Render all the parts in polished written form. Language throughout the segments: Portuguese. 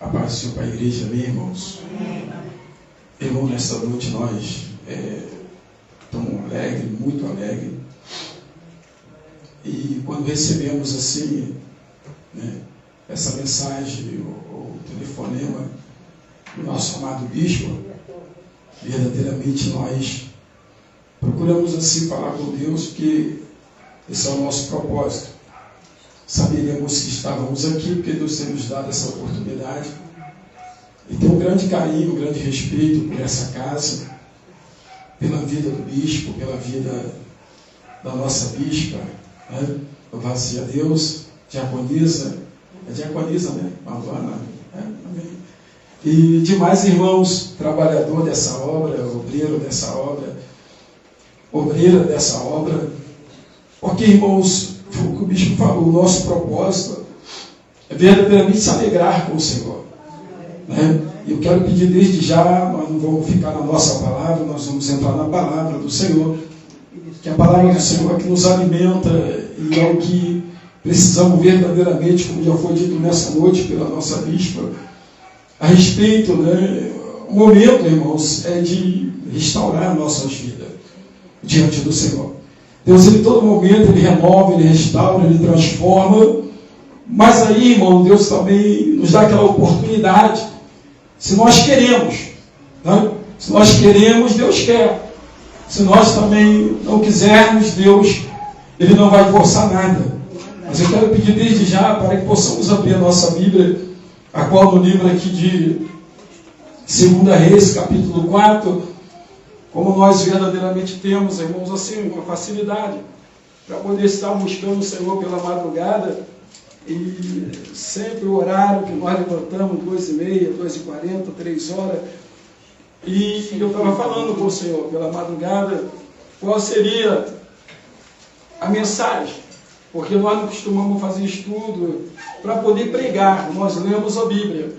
A paz do Senhor para a igreja, amém, irmãos? Irmão, nesta noite nós estamos alegres, muito alegres. E quando recebemos assim, né, essa mensagem, o telefonema do nosso amado bispo, verdadeiramente nós procuramos assim falar com Deus que esse é o nosso propósito. Saberíamos que estávamos aqui porque Deus tem nos dado essa oportunidade e tem um grande carinho, um grande respeito por essa casa, pela vida do bispo, pela vida da nossa bispa, né? Louvado seja Deus, diaconisa, né? Malvana, né? Amém. E demais irmãos, trabalhador dessa obra, obreiro dessa obra, obreira dessa obra, porque irmãos, foi o que o bispo falou, o nosso propósito é verdadeiramente se alegrar com o Senhor, né? E eu quero pedir desde já, nós não vamos ficar na nossa palavra, nós vamos entrar na palavra do Senhor, que a palavra do Senhor é que nos alimenta e é o que precisamos verdadeiramente, como já foi dito nessa noite pela nossa bispa, a respeito, né? O momento, irmãos, é de restaurar nossas vidas diante do Senhor. Deus, ele todo momento, ele renova, ele restaura, ele transforma, mas aí, irmão, Deus também nos dá aquela oportunidade, se nós queremos, né? Se nós queremos, Deus quer. Se nós também não quisermos, Deus, ele não vai forçar nada. Mas eu quero pedir desde já para que possamos abrir a nossa Bíblia, a qual no livro aqui de 2 Reis, capítulo 4, como nós verdadeiramente temos, irmãos, assim, uma facilidade para poder estar buscando o Senhor pela madrugada, e sempre o horário que nós levantamos, 2h30, 2h40, 3 horas, e eu estava falando com o Senhor pela madrugada, qual seria a mensagem, porque nós não costumamos fazer estudo para poder pregar, nós lemos a Bíblia,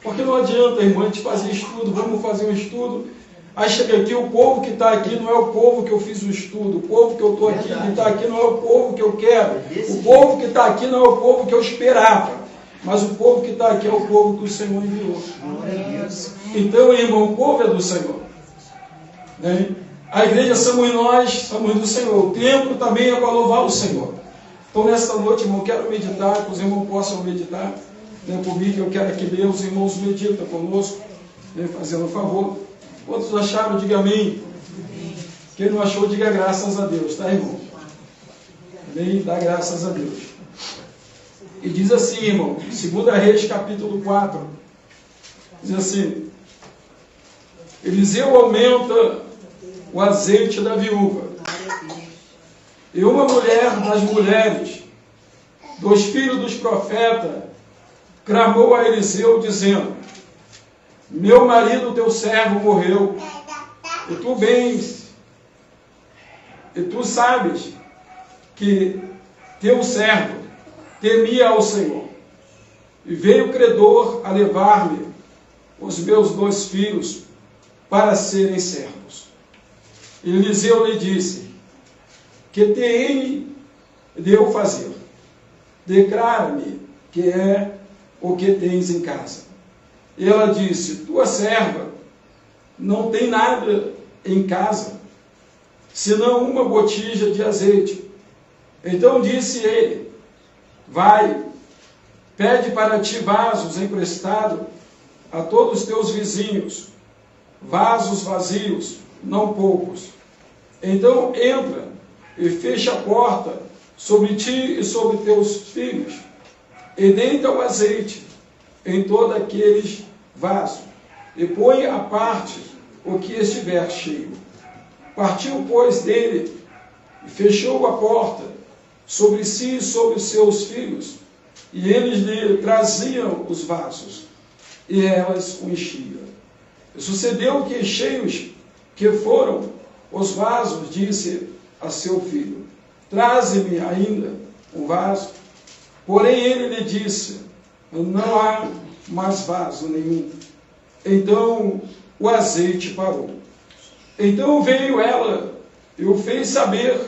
porque não adianta, irmão, a gente fazer estudo, vamos fazer um estudo, aí chega aqui, o povo que está aqui não é o povo que eu fiz o estudo, o povo que eu estou aqui, que está aqui não é o povo que eu quero, o povo que está aqui não é o povo que eu esperava, mas o povo que está aqui é o povo que o Senhor enviou. Então, irmão, o povo é do Senhor, né? A igreja somos nós, somos do Senhor, o templo também é para louvar o Senhor. Então, nesta noite, irmão, quero meditar, que os irmãos possam meditar, né, comigo, eu quero que os irmãos meditem conosco, né, fazendo um favor. Quantos acharam, diga amém. Quem não achou, diga graças a Deus, tá, irmão? Amém? Dá graças a Deus. E diz assim, irmão, 2 Reis, capítulo 4, diz assim: Eliseu aumenta o azeite da viúva. E uma mulher das mulheres, dos filhos dos profetas, clamou a Eliseu, dizendo: Meu marido, teu servo, morreu, e tu sabes que teu servo temia ao Senhor. E veio o credor a levar-me os meus 2 filhos para serem servos. E Eliseu lhe disse: Que te hei de eu fazer? Declara-me que é o que tens em casa. E ela disse: Tua serva não tem nada em casa, senão uma botija de azeite. Então disse ele: Vai, pede para ti vasos emprestados a todos os teus vizinhos, vasos vazios, não poucos. Então entra e fecha a porta sobre ti e sobre teus filhos, e deita o azeite em todos aqueles vasos, e põe à parte o que estiver cheio. Partiu, pois, dele, e fechou a porta sobre si e sobre os seus filhos, e eles lhe traziam os vasos, e elas o enchiam. E sucedeu que, cheios que foram os vasos, disse a seu filho: Traze-me ainda um vaso. Porém ele lhe disse: Não há mais vaso nenhum. Então o azeite parou. Então veio ela e o fez saber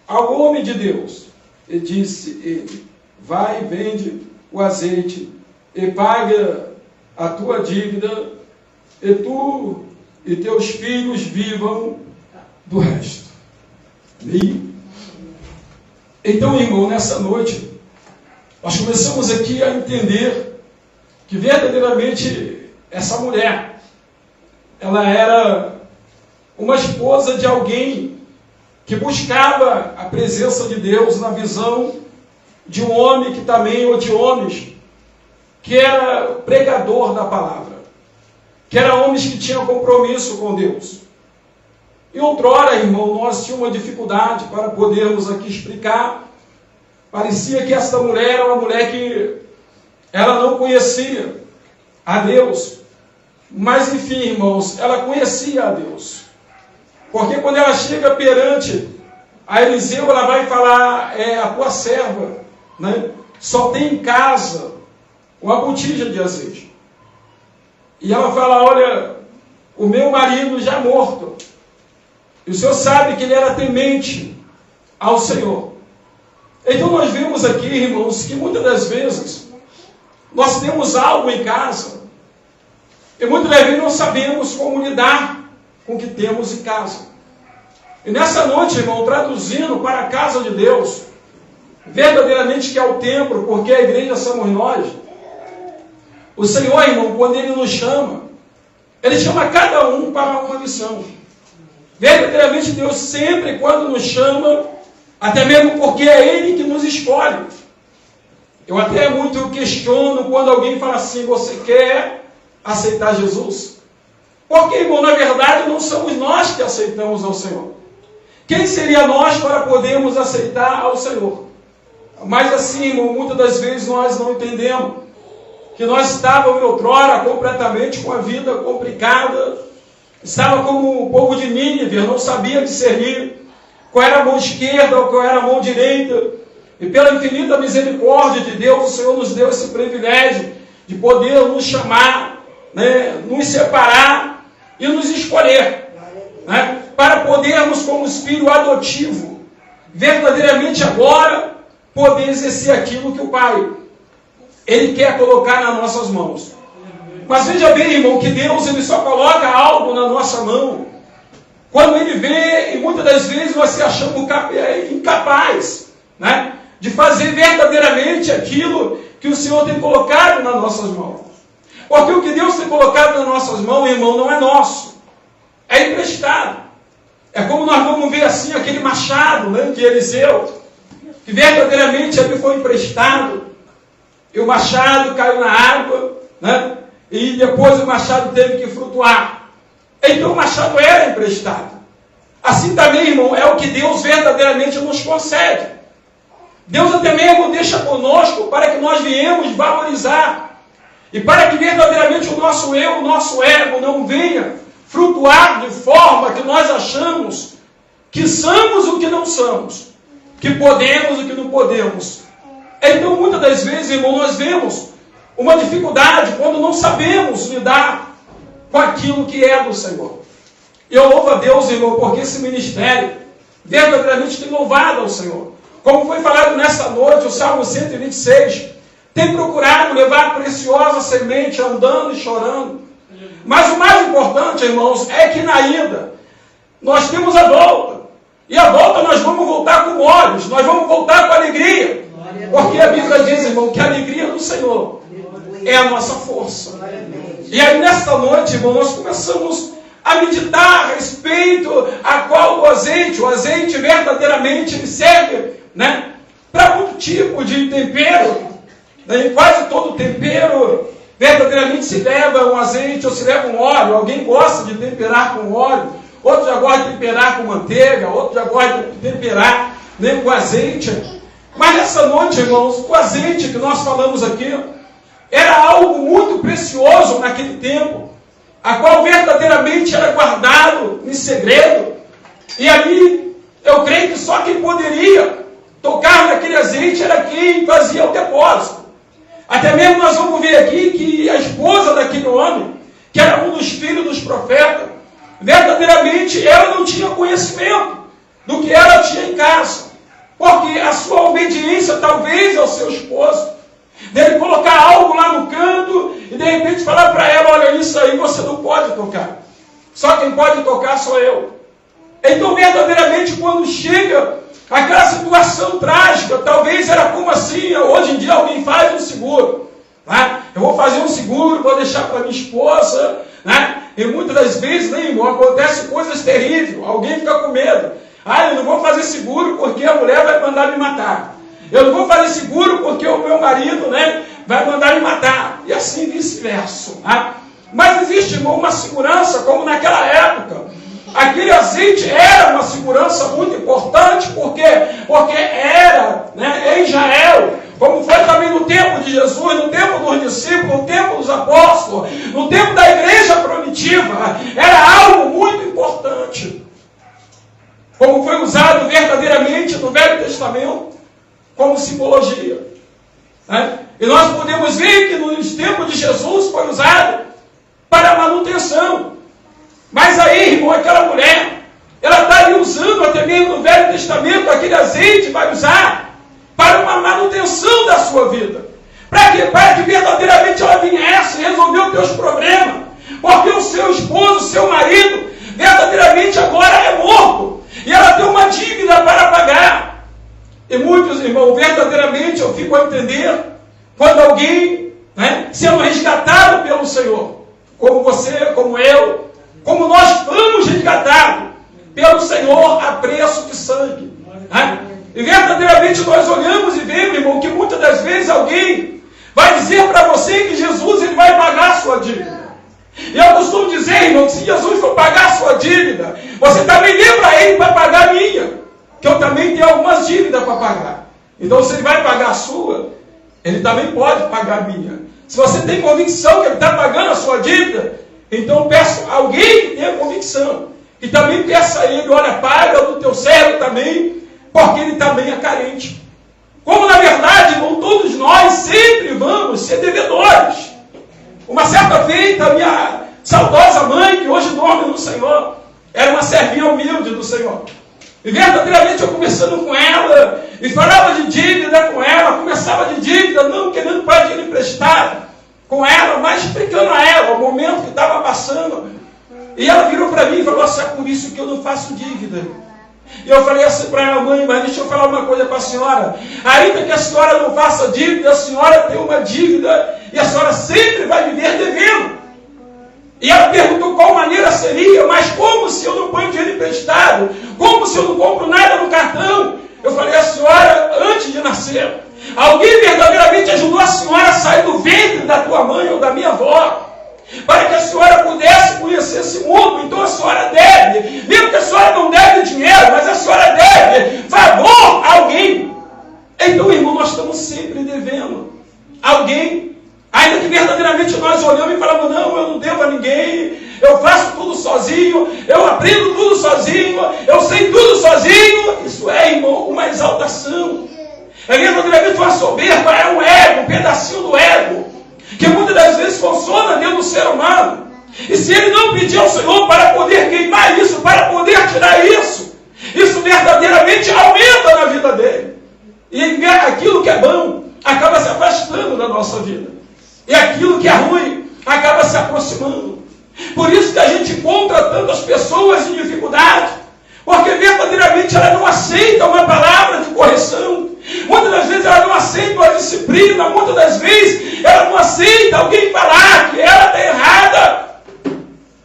ao homem de Deus. E disse ele: Vai, vende o azeite e paga a tua dívida, e tu e teus filhos vivam do resto. Amém? Então, irmão, nessa noite, nós começamos aqui a entender que verdadeiramente essa mulher, ela era uma esposa de alguém que buscava a presença de Deus na visão de um homem que também, ou de homens, que era pregador da palavra, que eram homens que tinham compromisso com Deus. E outrora, irmão, nós tínhamos uma dificuldade para podermos aqui explicar. Parecia que esta mulher era uma mulher que ela não conhecia a Deus. Mas, enfim, irmãos, ela conhecia a Deus. Porque quando ela chega perante a Eliseu, ela vai falar, a tua serva, né, só tem em casa uma botija de azeite. E ela fala, olha, o meu marido já morto. E o Senhor sabe que ele era temente ao Senhor. Então nós vemos aqui, irmãos, que muitas das vezes nós temos algo em casa e muitas das vezes não sabemos como lidar com o que temos em casa. E nessa noite, irmão, traduzindo para a casa de Deus, verdadeiramente que é o templo, porque a igreja somos nós, o Senhor, irmão, quando Ele nos chama, Ele chama cada um para uma missão. Verdadeiramente Deus sempre, quando nos chama, até mesmo porque é Ele que nos escolhe. Eu até muito questiono quando alguém fala assim, você quer aceitar Jesus? Porque, irmão, na verdade não somos nós que aceitamos ao Senhor. Quem seria nós para podermos aceitar ao Senhor? Mas assim, irmão, muitas das vezes nós não entendemos que nós estávamos outrora completamente com a vida complicada, estava como o povo de Nínive, não sabia discernir qual era a mão esquerda ou qual era a mão direita, e pela infinita misericórdia de Deus, o Senhor nos deu esse privilégio de poder nos chamar, né, nos separar e nos escolher, né, para podermos, como filho adotivo, verdadeiramente agora, poder exercer aquilo que o Pai, Ele quer colocar nas nossas mãos. Mas veja bem, irmão, que Deus Ele só coloca algo na nossa mão quando Ele vê, e muitas das vezes nós se achamos incapaz, né, de fazer verdadeiramente aquilo que o Senhor tem colocado nas nossas mãos. Porque o que Deus tem colocado nas nossas mãos, irmão, não é nosso, é emprestado. É como nós vamos ver assim aquele machado, né, de Eliseu, que verdadeiramente ele foi emprestado, e o machado caiu na água, né, e depois o machado teve que flutuar. Então o machado era emprestado. Assim também, irmão, é o que Deus verdadeiramente nos concede. Deus até mesmo deixa conosco para que nós viemos valorizar. E para que verdadeiramente o nosso eu, o nosso ego não venha flutuar de forma que nós achamos que somos o que não somos, que podemos o que não podemos. Então muitas das vezes, irmão, nós vemos uma dificuldade quando não sabemos lidar com aquilo que é do Senhor. E eu louvo a Deus, irmão, porque esse ministério verdadeiramente tem louvado ao Senhor. Como foi falado nesta noite, o Salmo 126, tem procurado levar a preciosa semente andando e chorando. Mas o mais importante, irmãos, é que na ida, nós temos a volta. E a volta nós vamos voltar com olhos, nós vamos voltar com alegria. Porque a Bíblia diz, irmão, que a alegria do Senhor é a nossa força. E aí nesta noite, irmão, nós começamos a meditar a respeito a qual o azeite verdadeiramente serve, né, para muito tipo de tempero, né, e quase todo tempero verdadeiramente se leva um azeite ou se leva um óleo. Alguém gosta de temperar com óleo, outro já gosta de temperar com manteiga, outro já gosta de temperar, né, com azeite. Mas nessa noite, irmãos, o azeite que nós falamos aqui era algo muito precioso naquele tempo, a qual verdadeiramente era guardado em segredo. E ali, eu creio que só quem poderia tocar naquele azeite era quem fazia o depósito. Até mesmo nós vamos ver aqui que a esposa daquele homem, que era um dos filhos dos profetas, verdadeiramente ela não tinha conhecimento do que ela tinha em casa. Porque a sua obediência, talvez, ao seu esposo, dele colocar algo lá no canto, e de repente falar para ela, olha, isso aí você não pode tocar. Só quem pode tocar sou eu. Então, verdadeiramente, quando chega aquela situação trágica, talvez era como assim, hoje em dia alguém faz um seguro. Né? Eu vou fazer um seguro, vou deixar para minha esposa, né? E muitas das vezes, né, irmão, acontecem coisas terríveis, alguém fica com medo. Eu não vou fazer seguro porque a mulher vai mandar me matar. Eu não vou fazer seguro porque o meu marido, né, vai mandar me matar. E assim vice-versa. Né? Mas existe, irmão, uma segurança, como naquela época. Aquele azeite era uma segurança muito importante, porque era, né, em Israel, como foi também no tempo de Jesus, no tempo dos discípulos, no tempo dos apóstolos, no tempo da igreja primitiva, era algo muito importante. Como foi usado verdadeiramente no Velho Testamento, como simbologia. Né? E nós podemos ver que nos tempos de Jesus foi usado para manutenção. Mas aí, irmão, aquela mulher, ela está ali usando, até mesmo no Velho Testamento, aquele azeite vai usar para uma manutenção da sua vida. Para que verdadeiramente ela viesse resolver os teus problemas. Porque o seu esposo, o seu marido, verdadeiramente agora é morto. E ela tem uma dívida para pagar. E muitos, irmãos, verdadeiramente eu fico a entender quando alguém, né, sendo resgatado pelo Senhor, como você, como eu, como nós fomos resgatados pelo Senhor a preço de sangue. Né? E verdadeiramente nós olhamos e vemos, irmão, que muitas das vezes alguém vai dizer para você que Jesus ele vai pagar a sua dívida. E eu costumo dizer, irmão, que se Jesus for pagar a sua dívida, você também dê para ele para pagar a minha. Que eu também tenho algumas dívidas para pagar. Então se ele vai pagar a sua, ele também pode pagar a minha. Se você tem convicção que ele está pagando a sua dívida, então peço a alguém que tenha convicção. E também peça a ele, olha, paga do teu servo também, porque ele também é carente. Como na verdade, irmão, todos nós sempre vamos ser devedores. Uma certa feita, a minha saudosa mãe, que hoje dorme no Senhor, era uma servinha humilde do Senhor. E verdadeiramente eu conversando com ela, e falava de dívida com ela, começava de dívida, não querendo pagar dinheiro emprestado com ela, mas explicando a ela o momento que estava passando. E ela virou para mim e falou assim, é por isso que eu não faço dívida. E eu falei assim para ela, mãe, mas deixa eu falar uma coisa para a senhora. Ainda que a senhora não faça dívida, a senhora tem uma dívida e a senhora sempre vai viver devendo. E ela perguntou qual maneira seria, mas como se eu não ponho dinheiro emprestado? Como se eu não compro nada no cartão? Eu falei, a senhora, antes de nascer, alguém verdadeiramente ajudou a senhora a sair do ventre da tua mãe ou da minha avó, para que a senhora pudesse conhecer esse mundo. Então a senhora deve, mesmo que a senhora não deve dinheiro, mas a senhora deve favor a alguém. Então, irmão, nós estamos sempre devendo alguém. Ainda que verdadeiramente nós olhamos e falamos, não, eu não devo a ninguém, eu faço tudo sozinho, eu aprendo tudo sozinho, eu sei tudo sozinho. Isso é, irmão, uma exaltação. É verdadeiramente uma soberba, é um ego, um pedacinho do ego, que muitas das vezes funciona dentro do ser humano. E se ele não pedir ao Senhor para poder queimar isso, para poder tirar isso, isso verdadeiramente aumenta na vida dele. E aquilo que é bom acaba se afastando da nossa vida. E aquilo que é ruim acaba se aproximando. Por isso que a gente encontra tantas pessoas em dificuldade, porque verdadeiramente ela não aceita uma palavra de correção. Muitas das vezes ela não aceita uma disciplina, muitas das vezes ela não aceita alguém falar que ela está errada.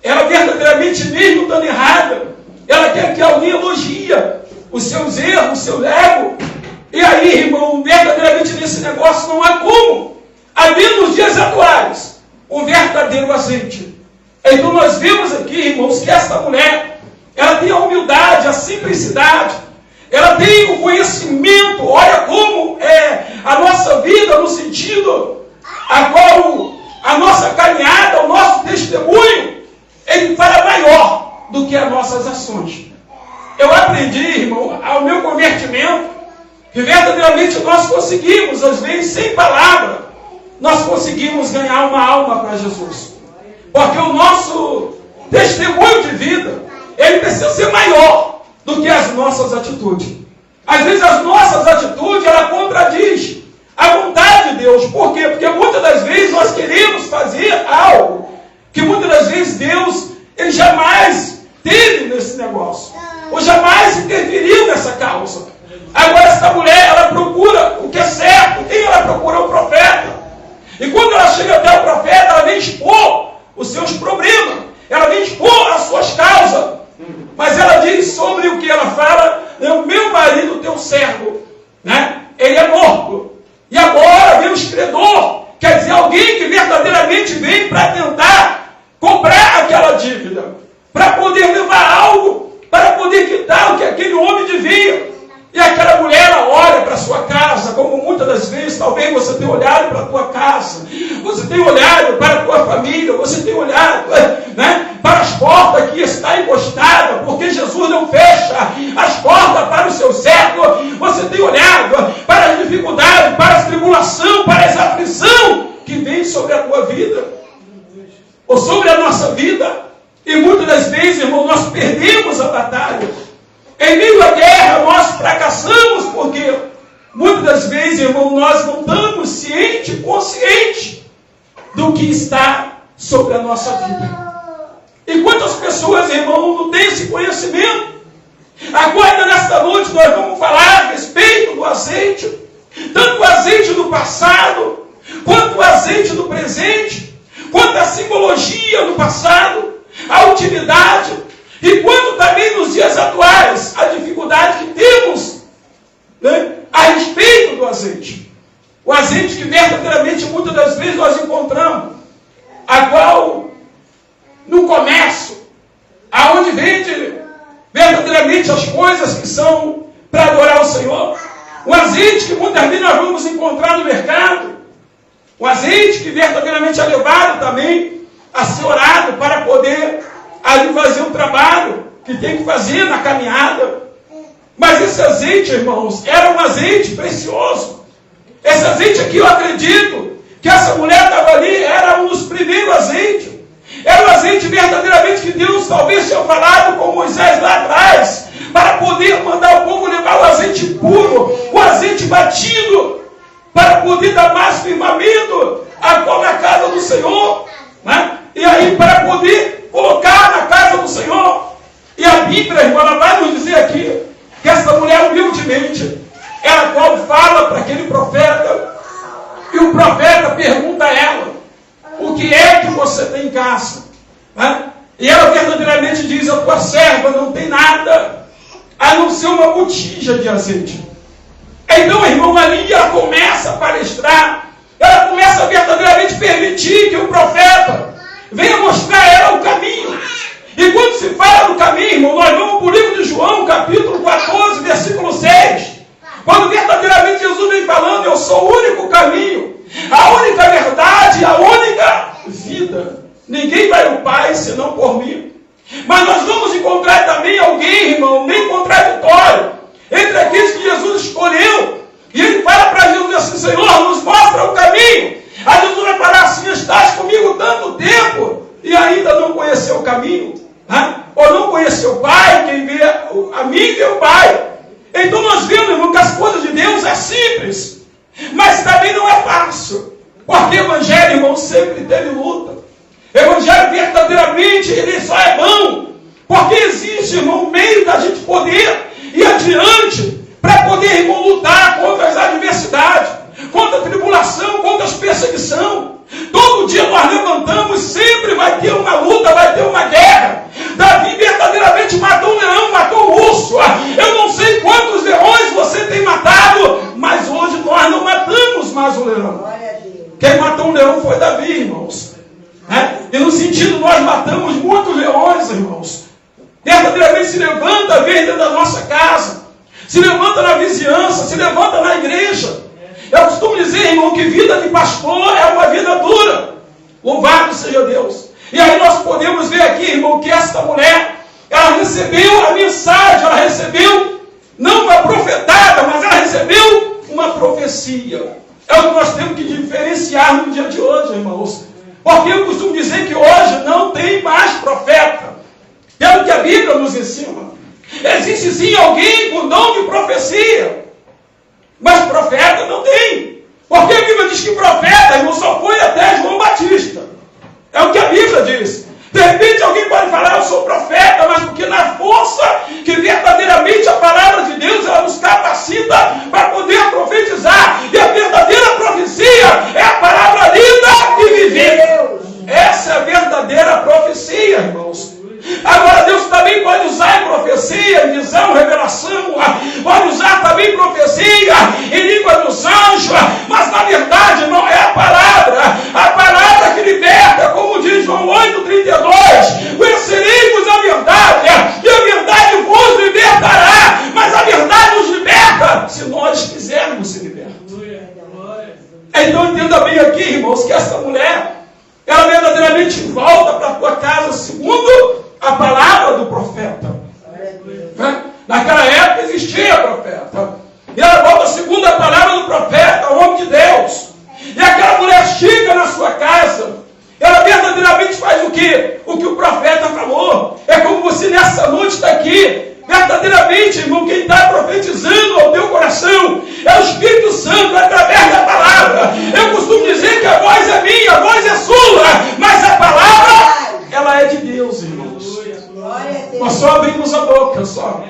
Ela verdadeiramente mesmo estando errada, ela quer que alguém elogie os seus erros, o seu ego. E aí, irmão, verdadeiramente nesse negócio não há como. Ali nos dias atuais, um verdadeiro azeite. Então nós vemos aqui, irmãos, que esta mulher, ela tem a humildade, a simplicidade, ela tem o conhecimento. Olha como é a nossa vida, no sentido a qual a nossa caminhada, o nosso testemunho, ele para maior do que as nossas ações. Eu aprendi, irmão, ao meu convertimento, que verdadeiramente nós conseguimos, às vezes, sem palavra, nós conseguimos ganhar uma alma para Jesus. Porque o nosso testemunho de vida, ele precisa ser maior do que as nossas atitudes. Às vezes as nossas atitudes, ela contradiz a vontade de Deus. Por quê? Porque muitas das vezes nós queremos fazer fazer algo que muitas das vezes Deus, ele jamais teve nesse negócio, ou jamais interferiu nessa causa. Agora essa mulher, ela procura o que é certo. Quem ela procura? O profeta. E quando ela chega até o profeta, ela vem expor os seus problemas, ela vem expor as suas causas, mas ela diz sobre o que ela fala: o meu marido, teu servo, né? Ele é morto, e agora vem o credor, quer dizer, alguém que verdadeiramente vem para tentar cobrar aquela dívida, para poder levar algo, para poder quitar o que aquele homem devia. E aquela mulher, ela olha para a sua casa, como muitas das vezes, talvez você tenha olhado para a tua casa, você tenha olhado para a tua família, você tenha olhado, né, para as portas que está encostada, porque Jesus não fecha as portas para o seu servo. Você tem olhado para as dificuldades, para as tribulações, para as aflições que vem sobre a tua vida, ou sobre a nossa vida. E muitas das vezes, irmão, nós perdemos a batalha. Em meio à guerra, nós fracassamos, porque muitas das vezes, irmão, nós não estamos cientes, conscientes do que está sobre a nossa vida. E quantas pessoas, irmão, não têm esse conhecimento? Agora, nesta noite, nós vamos falar a respeito do azeite, tanto o azeite do passado, quanto o azeite do presente, quanto a simbologia do passado, a utilidade, e quanto também nos dias atuais, a dificuldade que temos, né, a respeito do azeite. O azeite que verdadeiramente muitas das vezes nós encontramos, a qual no comércio, aonde vende verdadeiramente as coisas que são para adorar o Senhor. O azeite que muitas vezes nós vamos encontrar no mercado. O azeite que verdadeiramente é levado também a ser orado para poder ali fazer um trabalho que tem que fazer na caminhada. Mas esse azeite, irmãos, era um azeite precioso. Esse azeite aqui, eu acredito que essa mulher estava ali, era um dos primeiros azeites. Era um azeite verdadeiramente que Deus talvez tinha falado com Moisés lá atrás, para poder mandar o povo levar o azeite puro, o azeite batido, para poder dar mais firmamento na casa do Senhor, né? E aí para poder colocar na casa do Senhor. E a Bíblia, irmão, ela vai nos dizer aqui que essa mulher humildemente, ela qual fala para aquele profeta, e o profeta pergunta a ela: o que é que você tem em casa? Né? E ela verdadeiramente diz: a tua serva não tem nada a não ser uma botija de azeite. Então, irmão, ali ela começa a palestrar, ela começa a verdadeiramente permitir que o profeta venha mostrar a ela o caminho. E quando se fala do caminho, irmão, nós vamos para o livro de João, capítulo 14, versículo 6. Quando verdadeiramente Jesus vem falando: eu sou o único caminho, a única verdade, a única vida. Ninguém vai ao Pai senão por mim. Mas nós vamos encontrar também alguém, irmão, bem contraditório, entre aqueles que Jesus escolheu. E ele fala para Jesus assim: Senhor, nos mostra o caminho. Aí Jesus vai falar assim: estás comigo tanto tempo e ainda não conheceu o caminho, né? Ou não conheceu o Pai. Quem vê a mim vê o Pai. Então nós vemos, irmão, que as coisas de Deus é simples, mas também não é fácil, porque o Evangelho, irmão, sempre teve luta. O Evangelho verdadeiramente, ele só é bom porque existe, irmão, um meio da gente poder ir adiante, para poder, irmão, lutar contra as adversidades, contra a tribulação, contra as perseguições. Todo dia nós levantamos, sempre vai ter uma luta, vai ter uma guerra. Davi verdadeiramente matou um leão, matou um urso. Eu não sei quantos leões você tem matado, mas hoje nós não matamos mais um leão. Quem matou um leão foi Davi, irmãos. E no sentido, nós matamos muitos leões, irmãos. Verdadeiramente se levanta dentro da nossa casa, se levanta na vizinhança, se levanta na igreja. Eu costumo dizer, irmão, que vida de pastor é uma vida dura. Louvado seja Deus. E aí nós podemos ver aqui, irmão, que esta mulher, ela recebeu a mensagem, ela recebeu, não uma profetada, mas ela recebeu uma profecia. É o que nós temos que diferenciar no dia de hoje, irmãos. Porque eu costumo dizer que hoje não tem mais profeta, pelo que a Bíblia nos ensina. Existe sim alguém com dom de profecia, mas profeta não tem. Porque a Bíblia diz que profeta, irmão, só foi até João Batista. Bíblia diz. De repente alguém pode falar, eu sou profeta, mas porque na força que verdadeiramente a palavra de Deus ela nos capacita para poder profetizar. E a verdadeira profecia é a palavra lida e vivida. Essa é a verdadeira profecia, irmãos. Agora Deus também pode usar em profecia, em visão, revelação, pode usar também profecia em língua dos anjos, mas na verdade, irmão, é a palavra que liberta, como diz João 8,32, conhecereis a verdade, e a verdade vos libertará, mas a verdade nos liberta, se nós quisermos ser libertos. Então entenda bem aqui, irmãos, que essa mulher, ela verdadeiramente volta para a tua casa segundo a palavra do profeta. Naquela época existia profeta. E ela volta segundo a palavra do profeta, o homem de Deus. E aquela mulher chega na sua casa. Ela verdadeiramente faz o quê? O que o profeta falou. É como você nessa noite está aqui. Verdadeiramente, irmão, quem está profetizando ao teu coração é o Espírito Santo através da palavra. Eu costumo dizer que a voz é minha, a voz é sua, mas a palavra, ela é de Deus, irmãos. Nós só abrimos a boca, só.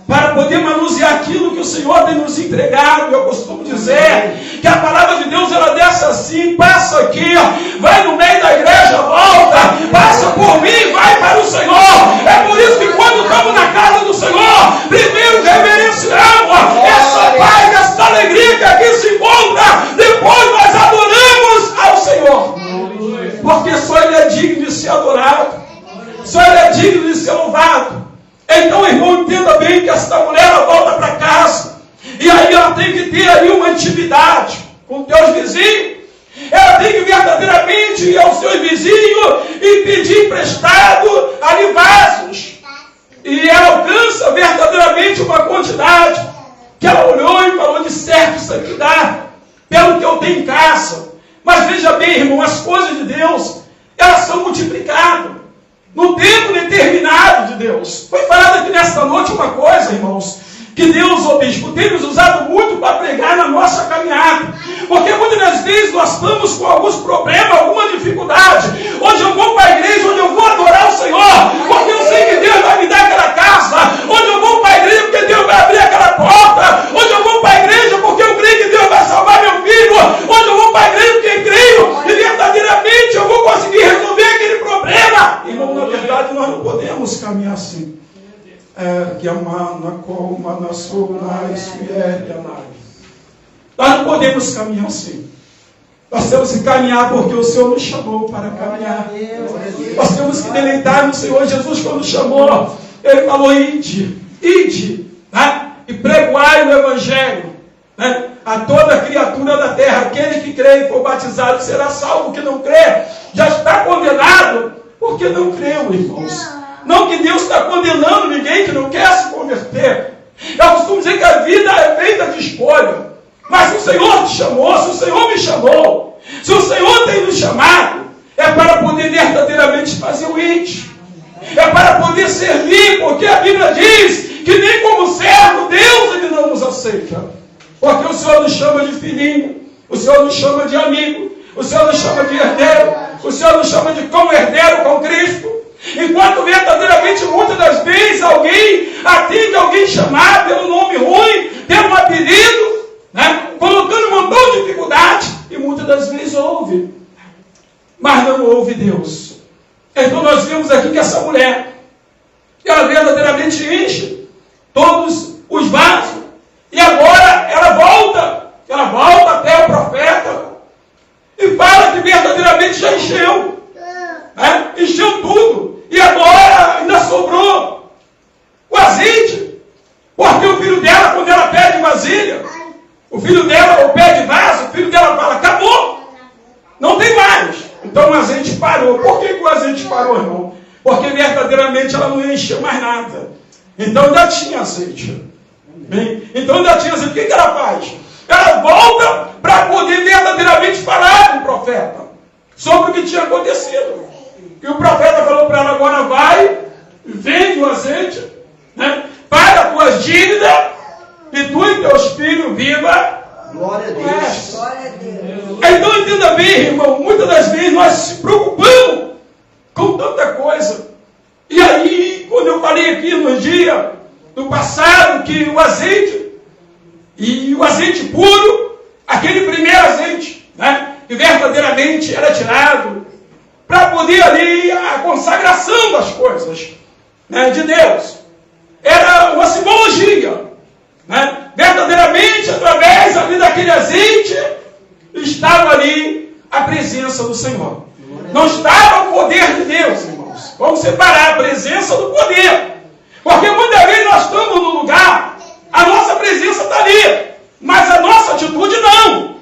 Para poder manusear aquilo que o Senhor tem nos entregado. Eu costumo dizer que a palavra de Deus, ela desce assim, passa aqui, vai no meio da igreja, volta, passa por mim, vai para o Senhor. É por isso que quando estamos na casa do Senhor, primeiro reverenciamos essa paz, essa alegria que aqui se encontra, depois nós adoramos ao Senhor. Porque só Ele é digno de ser adorado, só Ele é digno de ser louvado. Então, irmão, entenda bem que esta mulher ela volta para casa. E aí ela tem que ter ali uma intimidade com teus vizinhos. Ela tem que verdadeiramente ir aos seus vizinhos e pedir emprestado ali vasos. E ela alcança verdadeiramente uma quantidade que ela olhou e falou, de certo isso aqui dá, pelo que eu tenho em casa. Mas veja bem, irmão, as coisas de Deus, elas são multiplicadas no tempo determinado de Deus. Foi falado aqui nesta noite uma coisa, irmãos, que Deus, ô bispo, tem nos usado muito para pregar na nossa caminhada. Porque muitas das vezes nós estamos com alguns problemas, alguma dificuldade. Onde eu vou para a igreja, onde eu vou adorar o Senhor, porque eu sei que Deus vai me dar aquela casa. Onde eu vou para a igreja, porque Deus vai abrir aquela porta. Onde eu vou para a igreja, porque eu creio que Deus vai salvar meu filho. Onde eu vou para a igreja, porque eu creio e verdadeiramente eu vou conseguir resolver aquele problema. Irmão, na verdade nós não podemos caminhar assim. Nós não podemos caminhar assim. Nós temos que caminhar porque o Senhor nos chamou para caminhar. Nós temos que deleitar no Senhor. Jesus, quando chamou, Ele falou, ide, né? E pregoai o Evangelho, né? A toda criatura da terra. Aquele que crê e for batizado será salvo. O que não crê já está condenado porque não creu, irmãos. Não que Deus está condenando ninguém que não quer se converter. Eu costumo dizer que a vida é feita de escolha. Mas se o Senhor te chamou, se o Senhor me chamou, se o Senhor tem nos chamado, é para poder verdadeiramente fazer o ide. É para poder servir, porque a Bíblia diz que nem como servo Deus Ele não nos aceita. Porque o Senhor nos chama de filhinho, o Senhor nos chama de amigo, o Senhor nos chama de herdeiro, o Senhor nos chama de co-herdeiro com Cristo. Enquanto verdadeiramente muitas das vezes alguém atende alguém chamar pelo nome ruim, pelo um apelido, né? Colocando um montão de dificuldade, e muitas das vezes ouve, mas não ouve Deus. Então nós vimos aqui que essa mulher, ela verdadeiramente enche todos os vasos, e agora ela volta até o profeta e fala que verdadeiramente já encheu, né? Encheu tudo. E agora ainda sobrou o azeite. Porque o filho dela, quando ela pede vasilha, o filho dela, ou pede vaso, o filho dela fala, acabou. Não tem mais. Então o azeite parou. Por que o azeite parou, irmão? Porque verdadeiramente ela não encheu mais nada. Então ainda tinha azeite. Bem, então ainda tinha azeite. O que ela faz? Ela volta para poder verdadeiramente falar com o profeta sobre o que tinha acontecido. E o profeta falou para ela, agora vai, vende o azeite, né? Paga tuas dívidas, e tu e teus filhos viva. Glória a Deus. Glória a Deus. Então entenda bem, irmão, muitas das vezes nós se preocupamos tanta coisa. E aí, quando eu falei aqui no dia do passado, que o azeite, e o azeite puro, aquele primeiro azeite, né, que verdadeiramente era tirado, para poder ali a consagração das coisas, né, de Deus. Era uma simbologia, né? Verdadeiramente, através ali daquele azeite, estava ali a presença do Senhor. Não estava o poder de Deus, irmãos. Vamos separar a presença do poder. Porque muitas vezes nós estamos no lugar, a nossa presença está ali, mas a nossa atitude não.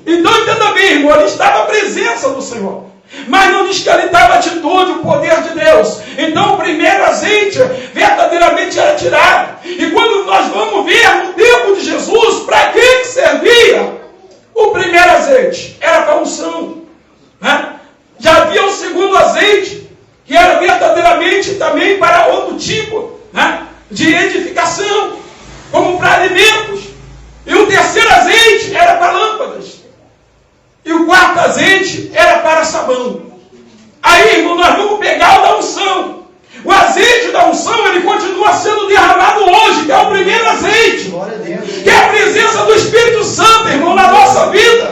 Então entenda bem, irmão, ali estava a presença do Senhor. Mas não diz que ali estava a atitude, o poder de Deus. Então o primeiro azeite verdadeiramente era tirado. E quando nós vamos ver no tempo de Jesus, para que servia o primeiro azeite? Era para unção, né? Já havia o segundo azeite, que era verdadeiramente também para outro tipo, né, de edificação, como para alimentos. E o terceiro azeite era para lâmpadas. E o quarto azeite era para sabão. Aí, irmão, nós vamos pegar o da unção. O azeite da unção, ele continua sendo derramado hoje, que é o primeiro azeite. Que é a presença do Espírito Santo, irmão, na nossa vida.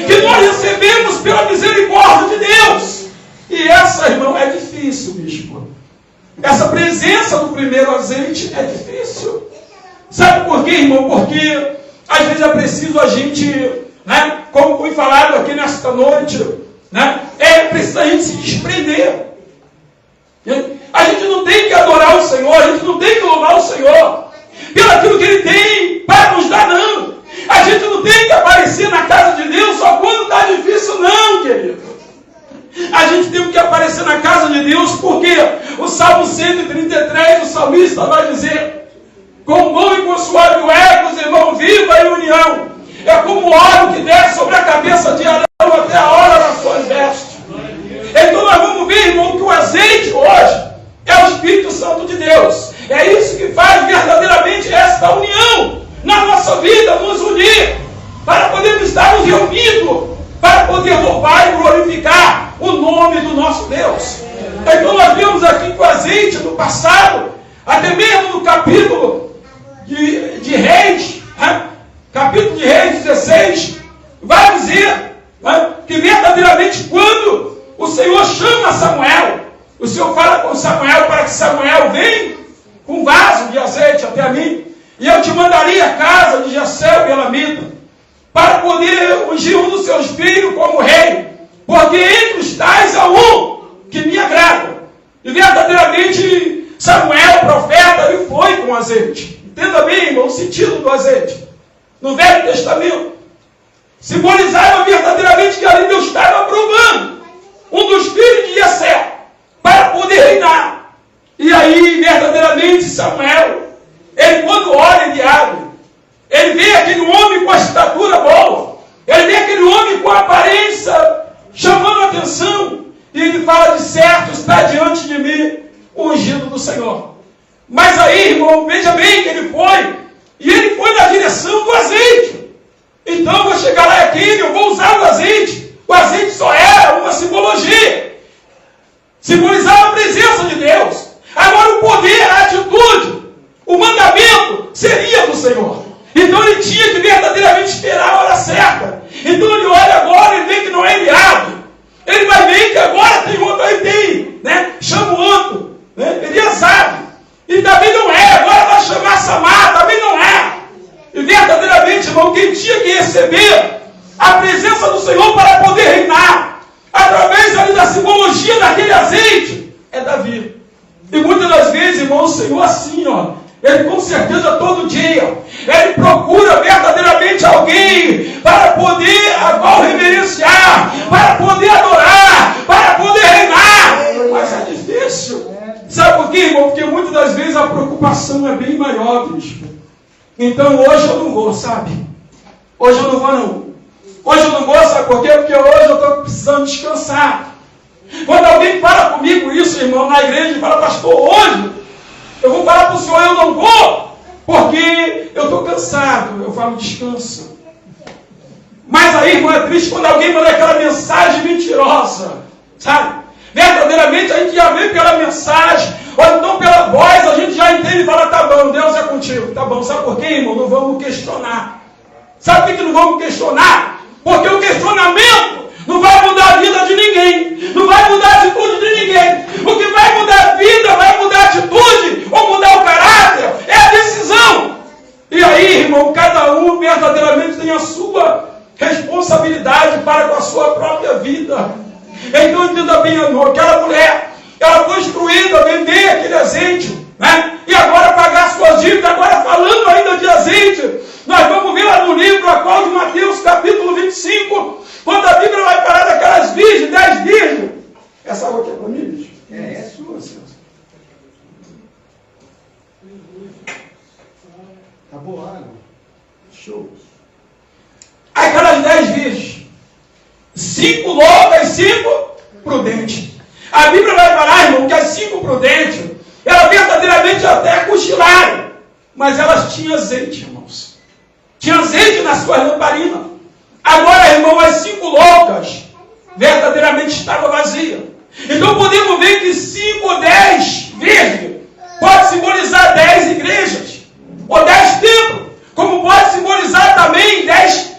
Que nós recebemos pela misericórdia de Deus. E essa, irmão, é difícil, bispo. Essa presença do primeiro azeite é difícil. Sabe por quê, irmão? Porque às vezes é preciso a gente, né, como foi falado aqui nesta noite, né, é preciso a gente se desprender. A gente não tem que adorar o Senhor, a gente não tem que louvar o Senhor pelo aquilo que Ele tem para nos dar, não. A gente não tem que aparecer na casa de Deus só quando está difícil, não, querido. A gente tem que aparecer na casa de Deus porque o Salmo 133, o salmista vai dizer: com bom e com suave é que os irmãos vivam em união. É como o óleo que desce sobre a cabeça de Arão até a hora das suas vestes. Então nós vamos ver, irmão, que o azeite hoje é o Espírito Santo de Deus. É isso que faz verdadeiramente esta união na nossa vida, nos unir, para podermos estar reunidos, para poder louvar e glorificar o nome do nosso Deus. Então nós vemos aqui que o azeite do passado, até mesmo no capítulo de Reis, né? Capítulo de Reis 16, vai dizer, né, que verdadeiramente quando o Senhor chama Samuel, o Senhor fala com Samuel para que Samuel venha com um vaso de azeite até mim, e eu te mandaria a casa de Jessé o Elamita, para poder ungir um dos seus filhos como rei, porque entre os tais há um que me agrada. E verdadeiramente Samuel, profeta, ele foi com azeite. Entenda bem, irmão, o sentido do azeite. No Velho Testamento, simbolizava verdadeiramente que ali Deus estava aprovando um dos filhos de Jessé para poder reinar. E aí, verdadeiramente, Samuel, ele quando olha, ele abre. Ele vê aquele homem com a estatura boa. Ele vê aquele homem com a aparência chamando a atenção. E ele fala: de certo está diante de mim o ungido do Senhor. Mas aí, irmão, veja bem que ele foi. E ele foi na direção do azeite. Então eu vou chegar lá aqui, eu vou usar o azeite. O azeite só era uma simbologia. Simbolizava a presença de Deus. Agora o poder, a atitude, o mandamento seria do Senhor. Então ele tinha que verdadeiramente esperar a hora certa. Então ele olha agora e vê que não é enviado. Ele vai ver que agora tem outro, aí tem, né? Chama o outro, né? Eliasab. E também não é, agora vai chamar Samar, também não é. E verdadeiramente, irmão, quem tinha que receber a presença do Senhor para poder reinar, através ali da simbologia daquele azeite, é Davi. E muitas das vezes, irmão, o Senhor assim, ó, ele com certeza todo dia, ele procura verdadeiramente alguém para poder agora reverenciar, para poder adorar, para poder reinar. Mas é difícil. Sabe por quê, irmão? Porque muitas das vezes a preocupação é bem maior, bispo. Então hoje eu não vou, sabe? Hoje eu não vou, não. Hoje eu não vou, sabe por quê? Porque hoje eu estou precisando descansar. Quando alguém fala comigo isso, irmão, na igreja, e fala: pastor, hoje eu vou falar para o senhor, eu não vou, porque eu estou cansado. Eu falo: descansa. Mas aí, irmão, é triste quando alguém manda aquela mensagem mentirosa, sabe? Verdadeiramente a gente já vê pela mensagem, ou então pela voz, a gente já entende e fala, tá bom, Deus é contigo. Tá bom, sabe por quê, irmão? Não vamos questionar. Sabe por que não vamos questionar? Porque o questionamento não vai mudar a vida de ninguém, não vai mudar a atitude de ninguém. O que vai mudar a vida, vai mudar a atitude, ou mudar o caráter, é a decisão. E aí, irmão, cada um verdadeiramente tem a sua responsabilidade para com a sua própria vida. Então entenda bem, amor, aquela mulher, ela foi instruída a vender aquele azeite, né? E agora pagar suas dívidas. Agora falando ainda de azeite, nós vamos ver lá no livro a qual de Mateus, capítulo 25, quando a Bíblia vai falar daquelas virgens, 10 virgens. Essa água aqui é para mim, bicho? É sua, senhor. Acabou a água. Show. Aquelas 10 virgens, 5 loucas, 5 prudentes. A Bíblia vai falar, irmão, que as 5 prudentes, elas verdadeiramente até cochilaram, mas elas tinham azeite, irmãos. Tinha azeite nas suas lamparinas. Agora, irmão, as 5 loucas verdadeiramente estavam vazias. Então podemos ver que 5 ou 10 virgens pode simbolizar 10 igrejas, ou 10 templos, como pode simbolizar também 10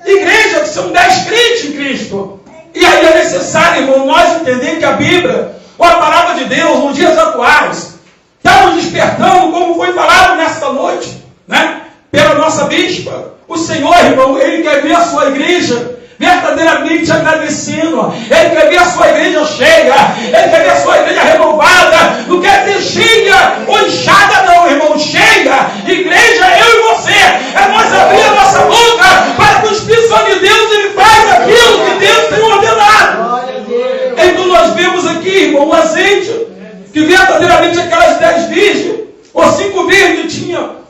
igrejas, que são 10 crentes em Cristo. E aí é necessário, irmão, nós entender que a Bíblia, ou a palavra de Deus, nos dias atuais, está nos despertando, como foi falado nesta noite, né? Pela nossa bispa. O Senhor, irmão, Ele quer ver a sua igreja verdadeiramente agradecendo. Ele quer ver a sua igreja cheia. Ele quer ver a sua igreja renovada. Não quer ter cheia ou inchada, não, irmão. Cheia. Igreja, eu e você. É nós abrir a nossa boca para que o Espírito Santo de Deus ele faz aquilo que Deus tem ordenado. Então nós vemos aqui, irmão, um azeite que verdadeiramente aquelas 10 virgens, ou 5 virgens tinham.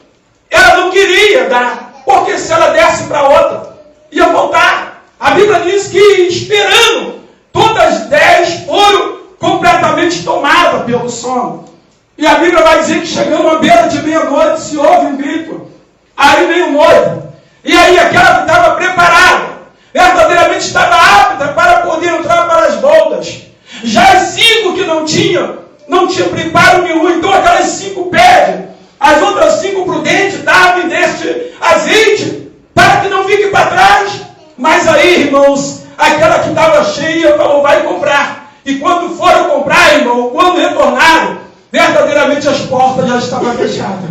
Ela não queria dar, porque se ela desse para outra, ia faltar. A Bíblia diz que, esperando, todas as 10 foram completamente tomadas pelo sono. E a Bíblia vai dizer que, chegando à beira de meia-noite, se ouve um grito. Aí veio o noivo. E aí aquela que estava preparada, verdadeiramente estava apta para poder entrar para as bodas. Já as 5 que não tinham preparo nenhum. Então aquelas 5 pedem. As outras 5 prudentes davam deste azeite para que não fique para trás. Mas aí, irmãos, aquela que estava cheia falou, vai comprar. E quando foram comprar, irmão, quando retornaram, verdadeiramente as portas já estavam fechadas.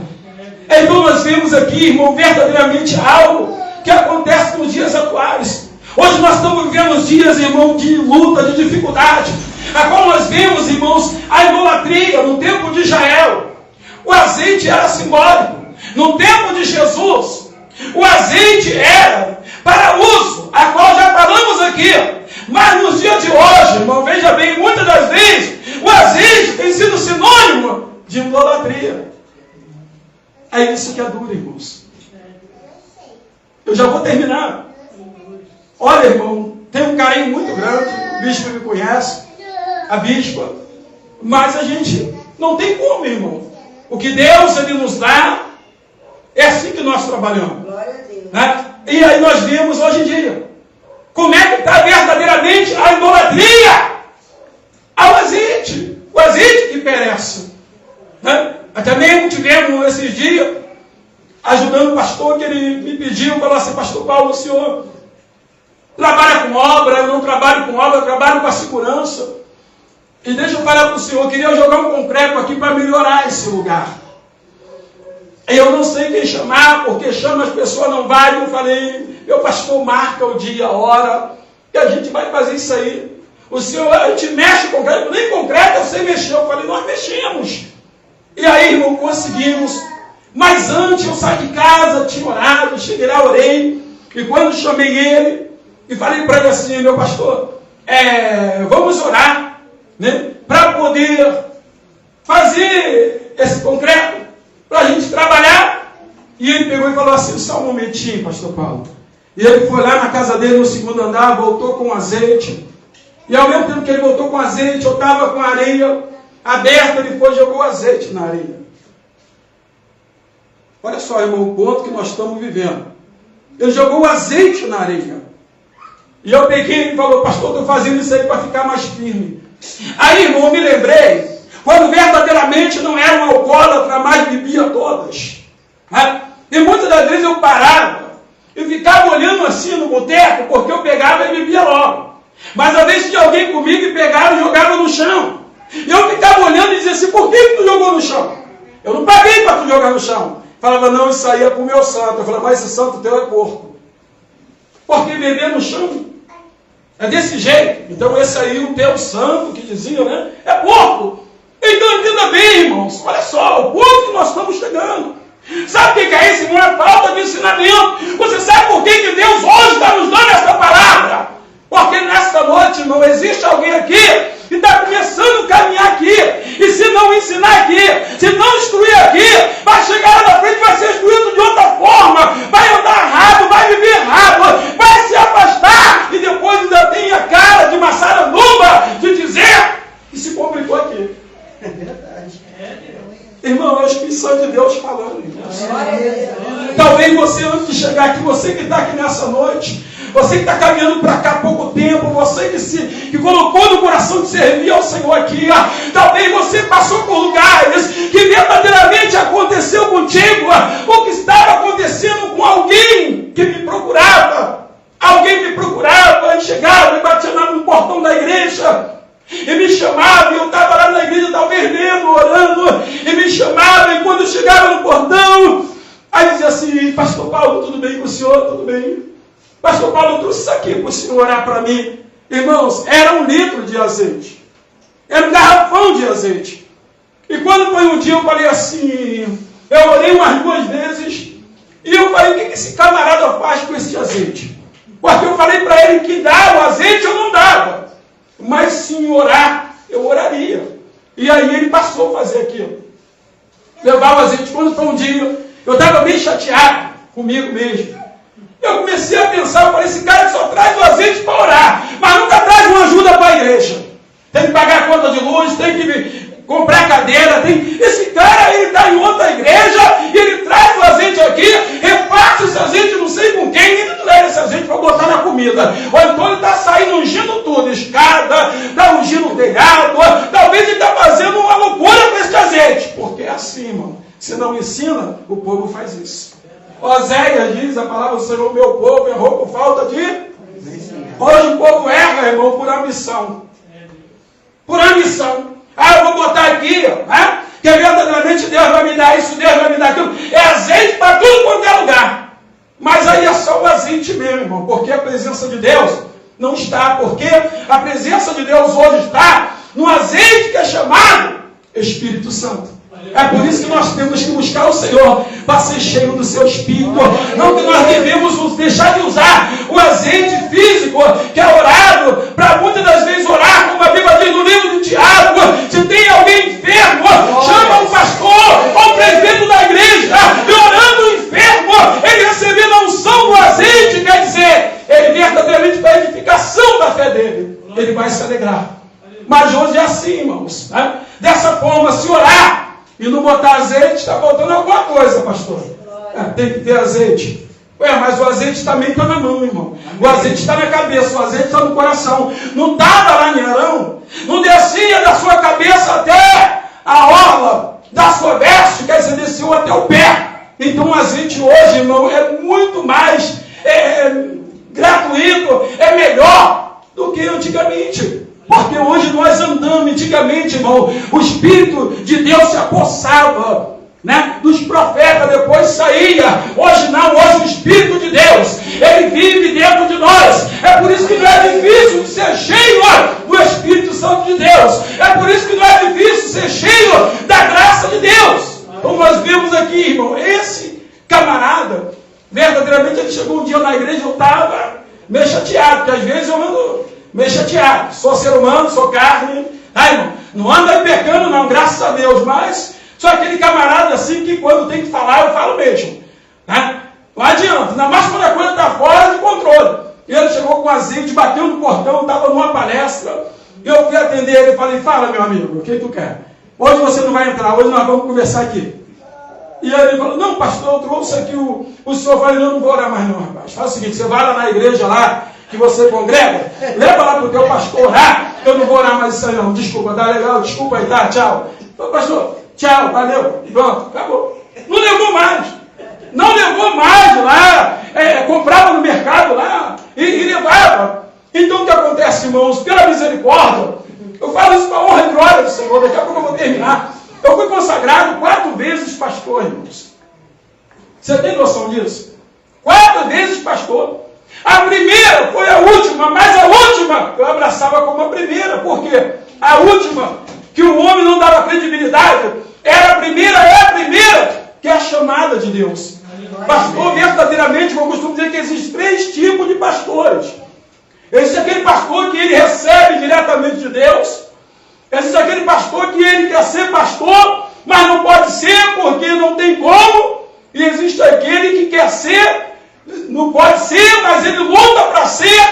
Então nós vemos aqui, irmão, verdadeiramente algo que acontece nos dias atuais. Hoje nós estamos vivendo os dias, irmão, de luta, de dificuldade. A qual nós vemos, irmãos, a idolatria no tempo de Israel. O azeite era simbólico. No tempo de Jesus, o azeite era para uso, a qual já falamos aqui. Mas nos dias de hoje, irmão, veja bem, muitas das vezes, o azeite tem sido sinônimo de idolatria. É isso que é duro, irmãos. Eu já vou terminar. Olha, irmão, tem um carinho muito grande, o bispo me conhece, a bispa, mas a gente não tem como, irmão. O que Deus ele nos dá, é assim que nós trabalhamos. Glória a Deus. Né? E aí nós vemos hoje em dia, como é que está verdadeiramente a idolatria ao azeite. O azeite que perece. Né? Até mesmo tivemos esses dias, ajudando o pastor, que ele me pediu, falou assim, pastor Paulo, o senhor trabalha com obra, eu não trabalho com obra, eu trabalho com a segurança. E deixa eu falar para o senhor, eu queria jogar um concreto aqui para melhorar esse lugar. Eu não sei quem chamar, porque chama as pessoas não vai. Eu falei, meu pastor, marca o dia, a hora, e a gente vai fazer isso aí. O senhor, a gente mexe com concreto, nem concreto eu sei mexer. Eu falei, nós mexemos. E aí, irmão, conseguimos. Mas antes eu saí de casa, tinha orado, cheguei lá, orei. E quando chamei ele, e falei para ele assim, meu pastor, vamos orar, né, para poder fazer esse concreto, para a gente trabalhar. E ele pegou e falou assim, só um momentinho, pastor Paulo. E ele foi lá na casa dele, no segundo andar, voltou com azeite. E ao mesmo tempo que ele voltou com azeite, eu estava com a areia aberta, ele foi e jogou azeite na areia. Olha só, irmão, o ponto que nós estamos vivendo. Ele jogou o azeite na areia. E eu peguei e ele falou, pastor, estou fazendo isso aí para ficar mais firme. Aí, irmão, eu me lembrei, quando verdadeiramente não era um alcoólatra, mas bebia todas. Né? E muitas das vezes eu parava e ficava olhando assim no boteco, porque eu pegava e bebia logo. Mas às vezes tinha alguém comigo e pegava e jogava no chão. E eu ficava olhando e dizia assim, por que tu jogou no chão? Eu não paguei para tu jogar no chão. Falava, não, isso aí é para o meu santo. Eu falava, mas esse santo teu é porco. Porque beber no chão é desse jeito. Então esse aí, o teu santo, que dizia, né? É porco. Então entenda bem, irmãos. Olha só, o ponto que nós estamos chegando. Sabe o que é isso, irmão? É falta de ensinamento. Você sabe por que Deus hoje está nos dando essa palavra? Porque nesta noite, irmão, existe alguém aqui que está começando a caminhar aqui. E se não ensinar aqui, se não instruir aqui, vai chegar lá na frente, vai ser instruído de outra forma, vai andar errado, vai viver errado, vai se afastar e depois ainda tem a cara de maçaranduba de dizer que se complicou aqui. É verdade. Irmão, é o Espírito Santo de Deus falando. Talvez você, antes de chegar aqui, você que está aqui nessa noite, você que está caminhando para cá há pouco tempo, você que colocou no coração de servir ao Senhor aqui, talvez você passou por lugares que verdadeiramente aconteceu contigo, o que estava acontecendo com alguém que me procurava. Alguém me procurava, e chegava e batia no portão da igreja, e me chamava, e eu estava lá na igreja, talvez lendo, orando, e me chamava, e quando eu chegava no portão, aí dizia assim, pastor Paulo, tudo bem com o senhor? Tudo bem. Pastor Paulo, eu trouxe isso aqui para o senhor orar para mim. Irmãos, era 1 litro de azeite. Era um garrafão de azeite. E quando foi um dia, eu falei assim, eu orei umas 2 vezes, e eu falei, o que esse camarada faz com esse azeite? Porque eu falei para ele que dava o azeite, eu não dava. Mas sim orar, eu oraria. E aí ele passou a fazer aquilo. Levava o azeite. Quando foi um dia, eu estava bem chateado comigo mesmo. Eu comecei a pensar, eu falei, esse cara só traz o azeite para orar, mas nunca traz uma ajuda para a igreja. Tem que pagar a conta de luz, tem que comprar cadeira, esse cara, ele está em outra igreja, e ele traz o azeite aqui, reparte esse azeite, não sei com quem, e ele traz esse azeite para botar na comida. Ou então ele está saindo ungindo tudo, escada, está ungindo o telhado, talvez ele está fazendo uma loucura com esse azeite. Porque é assim, irmão, se não ensina, o povo faz isso. Oséias diz, a palavra do Senhor, meu povo errou por falta de... Hoje o povo erra, irmão, por ambição. Por ambição. Eu vou botar aqui, né? Que verdadeiramente Deus vai me dar isso, Deus vai me dar aquilo. É azeite para tudo quanto é lugar. Mas aí é só o azeite mesmo, irmão. Porque a presença de Deus não está. Porque a presença de Deus hoje está no azeite que é chamado Espírito Santo. É por isso que nós temos que buscar o Senhor para ser cheio do seu Espírito. Não que nós devemos deixar de usar o azeite físico que é orado, para muitas das vezes orar, como a Bíblia diz no livro de Tiago. Se tem alguém enfermo, chama o pastor ou o presidente da igreja, e orando o enfermo, ele recebendo a unção do azeite, quer dizer, ele verdadeiramente para a edificação da fé dele, ele vai se alegrar. Mas hoje é assim, irmãos, né? Dessa forma, se orar e não botar azeite, está faltando alguma coisa, pastor. Tem que ter azeite. Mas o azeite também está na mão, irmão. O azeite está na cabeça, o azeite está no coração. Não estava lá em Arão, não descia da sua cabeça até a orla da sua veste, quer dizer, desceu até o pé. Então o azeite hoje, irmão, é muito mais gratuito, é melhor do que antigamente. Porque hoje nós andamos, antigamente, irmão, o Espírito de Deus se apossava, né, dos profetas, depois saía. Hoje não, hoje o Espírito de Deus, ele vive dentro de nós. É por isso que não é difícil de ser cheio do Espírito Santo de Deus. É por isso que não é difícil ser cheio da graça de Deus. Como nós vimos aqui, irmão, esse camarada, verdadeiramente, ele chegou um dia na igreja, eu estava meio chateado, porque às vezes eu ando meio chateado. Sou ser humano, sou carne. Irmão, não anda aí pecando não, graças a Deus. Mas sou aquele camarada assim que quando tem que falar, eu falo mesmo. Né? Não adianta, ainda mais quando a coisa está fora de controle. Ele chegou com azeite, bateu no portão, estava numa palestra. Eu fui atender ele e falei, fala meu amigo, o que tu quer? Hoje você não vai entrar, hoje nós vamos conversar aqui. E ele falou, não pastor, eu trouxe aqui o senhor. Eu falei, não vou orar mais não, rapaz. Faz o seguinte, você vai lá na igreja lá, que você congrega, leva lá para o teu pastor orar, eu não vou orar mais isso aí não, desculpa, tá legal, desculpa aí, tá, tchau. Falei, pastor, tchau, valeu, e pronto, acabou. Não levou mais lá, comprava no mercado lá e levava. Então o que acontece, irmãos? Pela misericórdia, eu falo isso para a honra e glória do Senhor, daqui a pouco eu vou terminar. Eu fui consagrado 4 vezes pastor, irmãos. Você tem noção disso? 4 vezes pastor. A primeira foi a última, mas a última eu abraçava como a primeira. Por quê? A última, que o homem não dava credibilidade, era a primeira, que é a chamada de Deus. Pastor, verdadeiramente, eu costumo dizer que existem 3 tipos de pastores. Existe aquele pastor que ele recebe diretamente de Deus. Existe aquele pastor que ele quer ser pastor, mas não pode ser porque não tem como. E existe aquele que quer ser, não pode ser, mas ele luta para ser.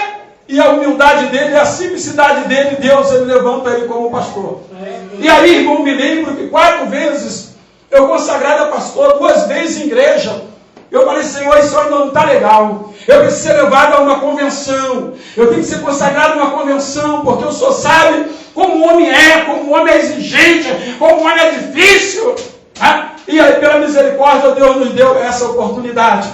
E a humildade dele, a simplicidade dele, Deus, ele levanta ele como pastor. E aí, irmão, me lembro que 4 vezes eu consagrado a pastor, 2 vezes em igreja. Eu falei, Senhor, isso ainda não está legal. Eu preciso ser levado a uma convenção. Eu tenho que ser consagrado a uma convenção, porque o Senhor sabe como o homem como o homem é exigente, como o homem é difícil. E aí, pela misericórdia, Deus nos deu essa oportunidade.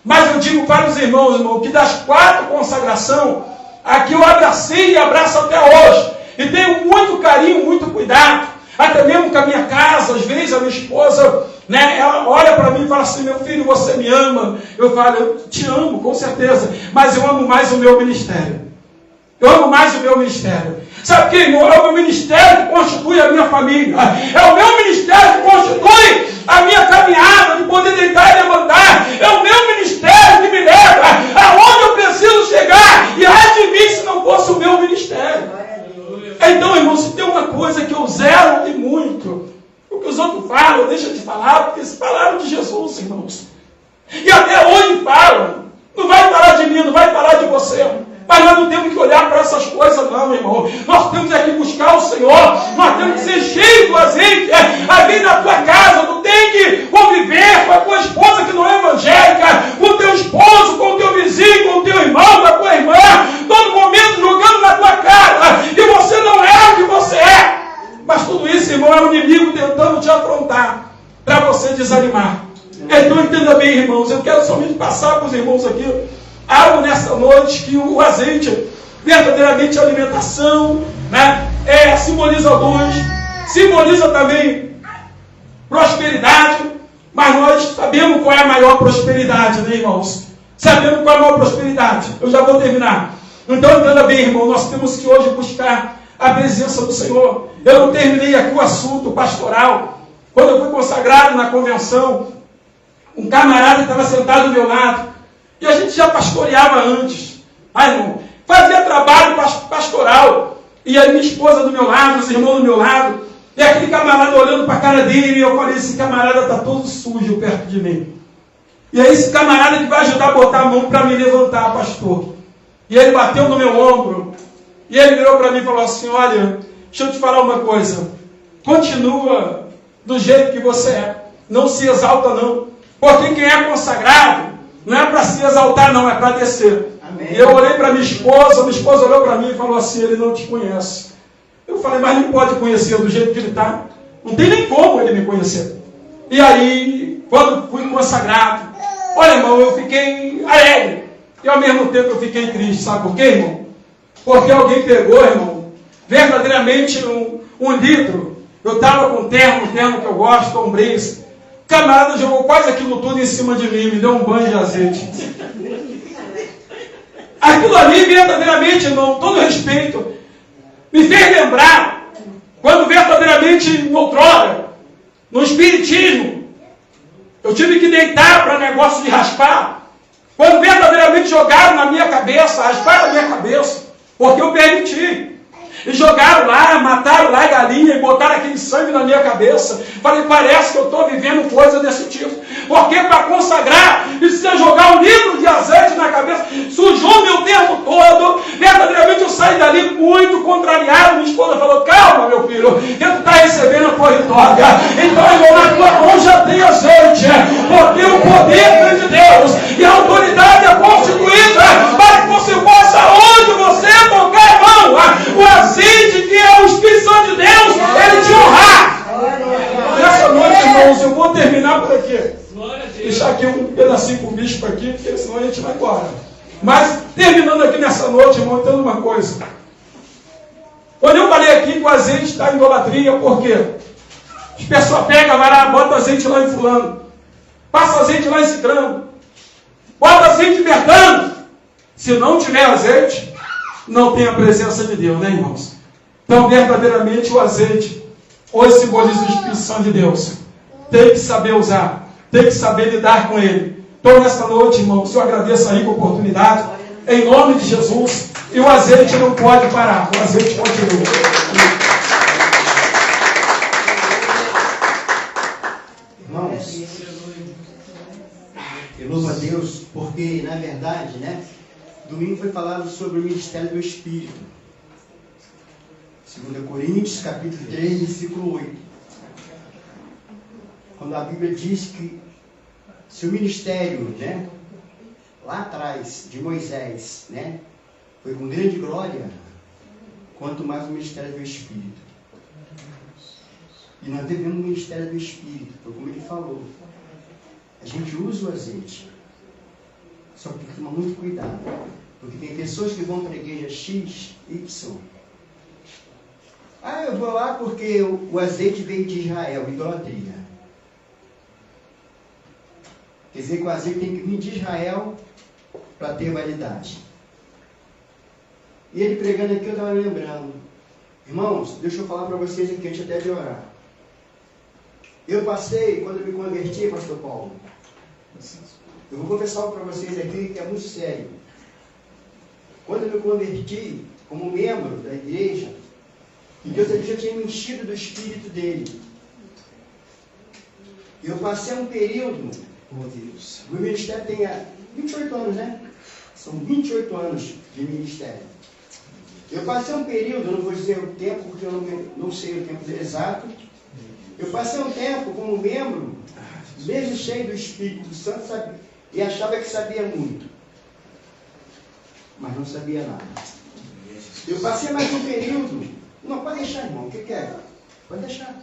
Mas eu digo para os irmãos, irmão, que das 4 consagrações, a que eu abracei e abraço até hoje, e tenho muito carinho, muito cuidado, até mesmo com a minha casa, às vezes a minha esposa, ela olha para mim e fala assim, meu filho, você me ama? Eu falo, eu te amo, com certeza, mas eu amo mais o meu ministério. Eu amo mais o meu ministério. Sabe o que, irmão? É o meu ministério que constitui a minha família. É o meu ministério que constitui a minha caminhada, de poder deitar e levantar. É o meu ministério que me leva aonde eu preciso chegar. E ai de mim se não fosse o meu ministério. Então, irmão, se tem uma coisa que eu zelo e muito, o que os outros falam, deixa de falar, porque eles falaram de Jesus, irmãos. E até hoje falam. Não vai falar de mim, não vai falar de você. Mas nós não temos que olhar para essas coisas não, irmão. Nós temos que buscar o Senhor. Nós temos que ser cheios do azeite. Ali na tua casa, tu tem que conviver com a tua esposa que não é evangélica, com o teu esposo, com o teu vizinho, com o teu irmão, com a tua irmã, todo momento jogando na tua cara. E você não é o que você é. Mas tudo isso, irmão, é o inimigo tentando te afrontar, para você desanimar. Então entenda bem, irmãos, eu quero somente passar para os irmãos aqui algo nessa noite, que o azeite, verdadeiramente a alimentação, simboliza luz, simboliza também prosperidade, mas nós sabemos qual é a maior prosperidade, né, irmãos? Sabemos qual é a maior prosperidade. Eu já vou terminar. Então entenda bem, irmão, nós temos que hoje buscar a presença do Senhor. Eu não terminei aqui o assunto pastoral. Quando eu fui consagrado na convenção, um camarada estava sentado do meu lado, e a gente já pastoreava antes. Irmão, fazia trabalho pastoral. E aí minha esposa do meu lado, os irmãos do meu lado, e aquele camarada olhando para a cara dele, e eu falei, esse camarada está todo sujo perto de mim. E aí esse camarada que vai ajudar a botar a mão para me levantar, pastor. E ele bateu no meu ombro, e ele virou para mim e falou assim, olha, deixa eu te falar uma coisa, continua do jeito que você é, não se exalta não, porque quem é consagrado, não é para se exaltar não, é para descer. Amém. E eu olhei para minha esposa olhou para mim e falou assim, ele não te conhece. Eu falei, mas não pode conhecer do jeito que ele está. Não tem nem como ele me conhecer. E aí, quando fui consagrado, olha, irmão, eu fiquei alegre. E ao mesmo tempo eu fiquei triste. Sabe por quê, irmão? Porque alguém pegou, irmão, verdadeiramente um litro. Eu estava com um terno que eu gosto, um blazer. O camarada jogou quase aquilo tudo em cima de mim, me deu um banho de azeite. Aquilo ali, verdadeiramente, irmão, todo respeito, me fez lembrar, quando verdadeiramente, outrora, no espiritismo, eu tive que deitar para negócio de raspar, quando verdadeiramente jogaram na minha cabeça, rasparam a minha cabeça, porque eu permiti. E jogaram lá, mataram lá a galinha e botaram aquele sangue na minha cabeça. Falei, parece que eu estou vivendo coisa desse tipo. Porque para consagrar, precisa jogar um litro de azeite na cabeça. Sujou meu tempo todo. Verdadeiramente eu saí dali muito contrariado. Minha esposa falou, calma meu filho, que tu está recebendo a tua vitória. Então, irmão, na tua mão já tem azeite. Porque o poder vem de Deus. E a autoridade é constituída para que você possa, onde você tocar a mão, o azeite observando uma coisa. Quando eu falei aqui que o azeite está em idolatria, por quê? As pessoas pegam, vai lá, bota o azeite lá em fulano, passa o azeite lá em ciclano, bota o azeite em Bertano. Se não tiver azeite, não tem a presença de Deus, né, irmãos? Então, verdadeiramente, o azeite hoje simboliza a Espírito Santo de Deus. Tem que saber usar, tem que saber lidar com ele. Então, nesta noite, irmãos, eu agradeço a rica oportunidade, em nome de Jesus, e o azeite não pode parar, o azeite continua. Irmãos, eu louvo a Deus, porque, na verdade, né, domingo foi falado sobre o ministério do Espírito. 2 Coríntios, capítulo 3, versículo 8. Quando a Bíblia diz que se o ministério, né, lá atrás, de Moisés, né, foi com grande glória, quanto mais o ministério do Espírito. E nós devemos o ministério do Espírito, foi como ele falou. A gente usa o azeite, só que tem que tomar muito cuidado, porque tem pessoas que vão para a igreja X, Y. Ah, eu vou lá porque o azeite veio de Israel, idolatria. Quer dizer que o azeite tem que vir de Israel para ter validade. E ele pregando aqui, eu estava lembrando. Irmãos, deixa eu falar para vocês aqui antes até de orar. Eu passei, quando eu me converti, pastor Paulo, eu vou confessar para vocês aqui que é muito sério. Quando eu me converti como membro da igreja, e Deus já tinha me enchido do Espírito dele. Eu passei um período, oh Deus, o meu ministério tem 28 anos, né? São 28 anos de ministério. Eu passei um período, não vou dizer o tempo, porque eu não sei o tempo exato. Eu passei um tempo como membro, mesmo cheio do Espírito Santo, sabe, e achava que sabia muito. Mas não sabia nada. Eu passei mais um período. Não, pode deixar, irmão. O que é? Pode deixar.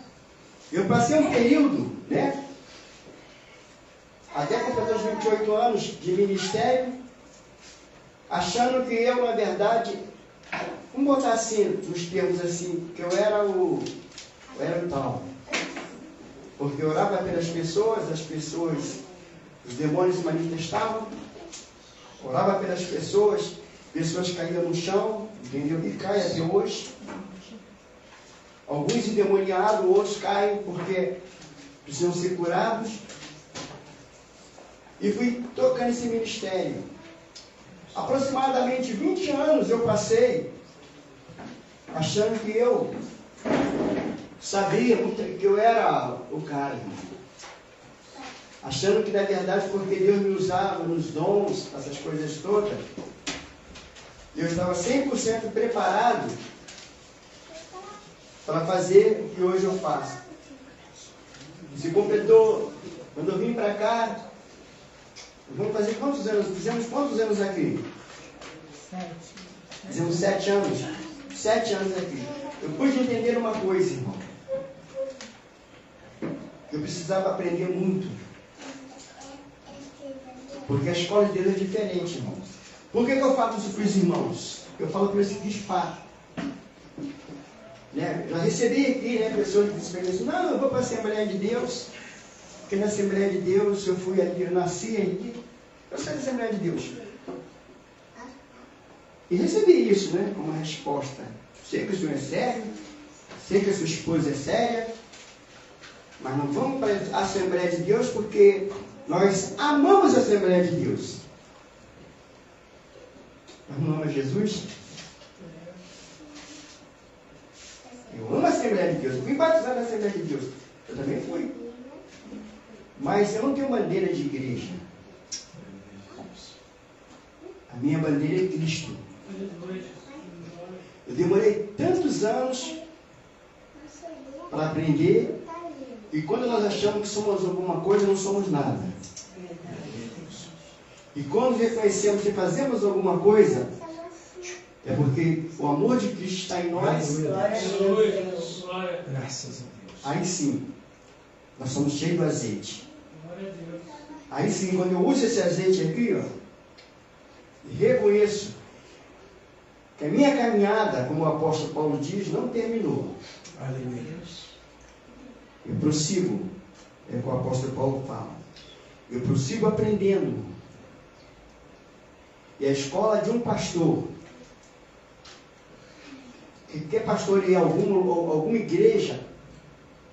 Eu passei um período, né? Até completar os 28 anos de ministério, achando que eu, na verdade, vamos botar assim, nos termos assim, que eu era o tal. Porque eu orava pelas pessoas, as pessoas, os demônios se manifestavam. Orava pelas pessoas caíam no chão, entendeu? E caem até hoje. Alguns endemoniados, outros caem porque precisam ser curados. E fui tocando esse ministério. Aproximadamente 20 anos eu passei achando que eu sabia que eu era o cara, irmão. Achando que na verdade, porque Deus me usava nos dons, essas coisas todas, eu estava 100% preparado para fazer o que hoje eu faço. E se completou, quando eu vim para cá, vamos fazer quantos anos? Fizemos quantos anos aqui? 7. Fizemos 7 anos. 7 anos aqui. Eu pude entender uma coisa, irmão. Eu precisava aprender muito. Porque a escola de Deus é diferente, irmão. Por que eu falo isso para os irmãos? Eu falo pelo seguinte fato. Né? Eu recebi aqui, né, pessoas que dizem assim, não, eu vou para a Assembleia de Deus, porque na Assembleia de Deus eu fui ali, eu nasci ali, eu sou da Assembleia de Deus. E recebi isso, né, como resposta. Sei que o senhor é sério, sei que a sua esposa é séria, mas não vamos para a Assembleia de Deus porque nós amamos a Assembleia de Deus. Mas não ama Jesus? Eu amo a Assembleia de Deus. Eu fui batizado na Assembleia de Deus. Eu também fui. Mas eu não tenho bandeira de igreja. A minha bandeira é Cristo. Eu demorei tantos anos para aprender. E quando nós achamos que somos alguma coisa, não somos nada. E quando reconhecemos que fazemos alguma coisa, é porque o amor de Cristo está em nós. Graças a Deus. Aí sim, nós somos cheios do azeite. Aí sim, quando eu uso esse azeite aqui, ó, e reconheço que a minha caminhada, como o apóstolo Paulo diz, não terminou. Aleluia. Eu prossigo, é o que o apóstolo Paulo fala. Eu prossigo aprendendo. E a escola de um pastor, que quer pastorear alguma igreja,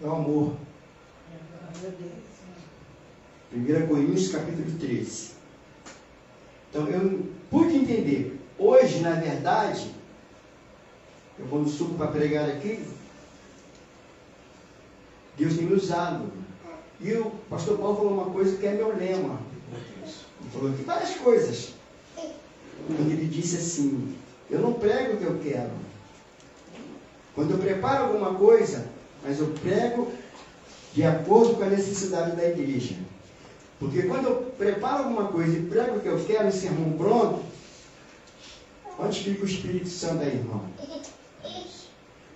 é o amor. 1 Coríntios capítulo 13. Então eu pude entender. Hoje, na verdade, eu vou no suco para pregar aqui, Deus tem me usado. E o pastor Paulo falou uma coisa que é meu lema. Ele falou aqui várias coisas. Quando ele disse assim, eu não prego o que eu quero. Quando eu preparo alguma coisa, mas eu prego de acordo com a necessidade da igreja. Porque quando eu preparo alguma coisa e prego o que eu quero, em sermão pronto, onde fica o Espírito Santo aí, irmão?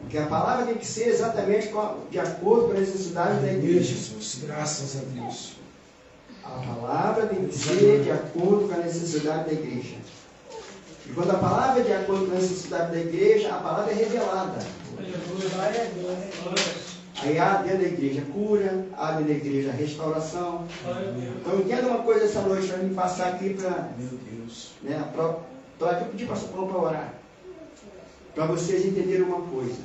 Porque a palavra tem que ser exatamente de acordo com a necessidade da igreja. Jesus, graças a Deus. A palavra tem que ser de acordo com a necessidade da igreja. E quando a palavra é de acordo com a necessidade da igreja, a palavra é revelada. Aí há dentro da igreja cura, há dentro da igreja restauração. Então entenda uma coisa essa noite para me passar aqui para... Meu Deus. Estou aqui pedindo para o pastor Paulo para orar. Para vocês entenderem uma coisa.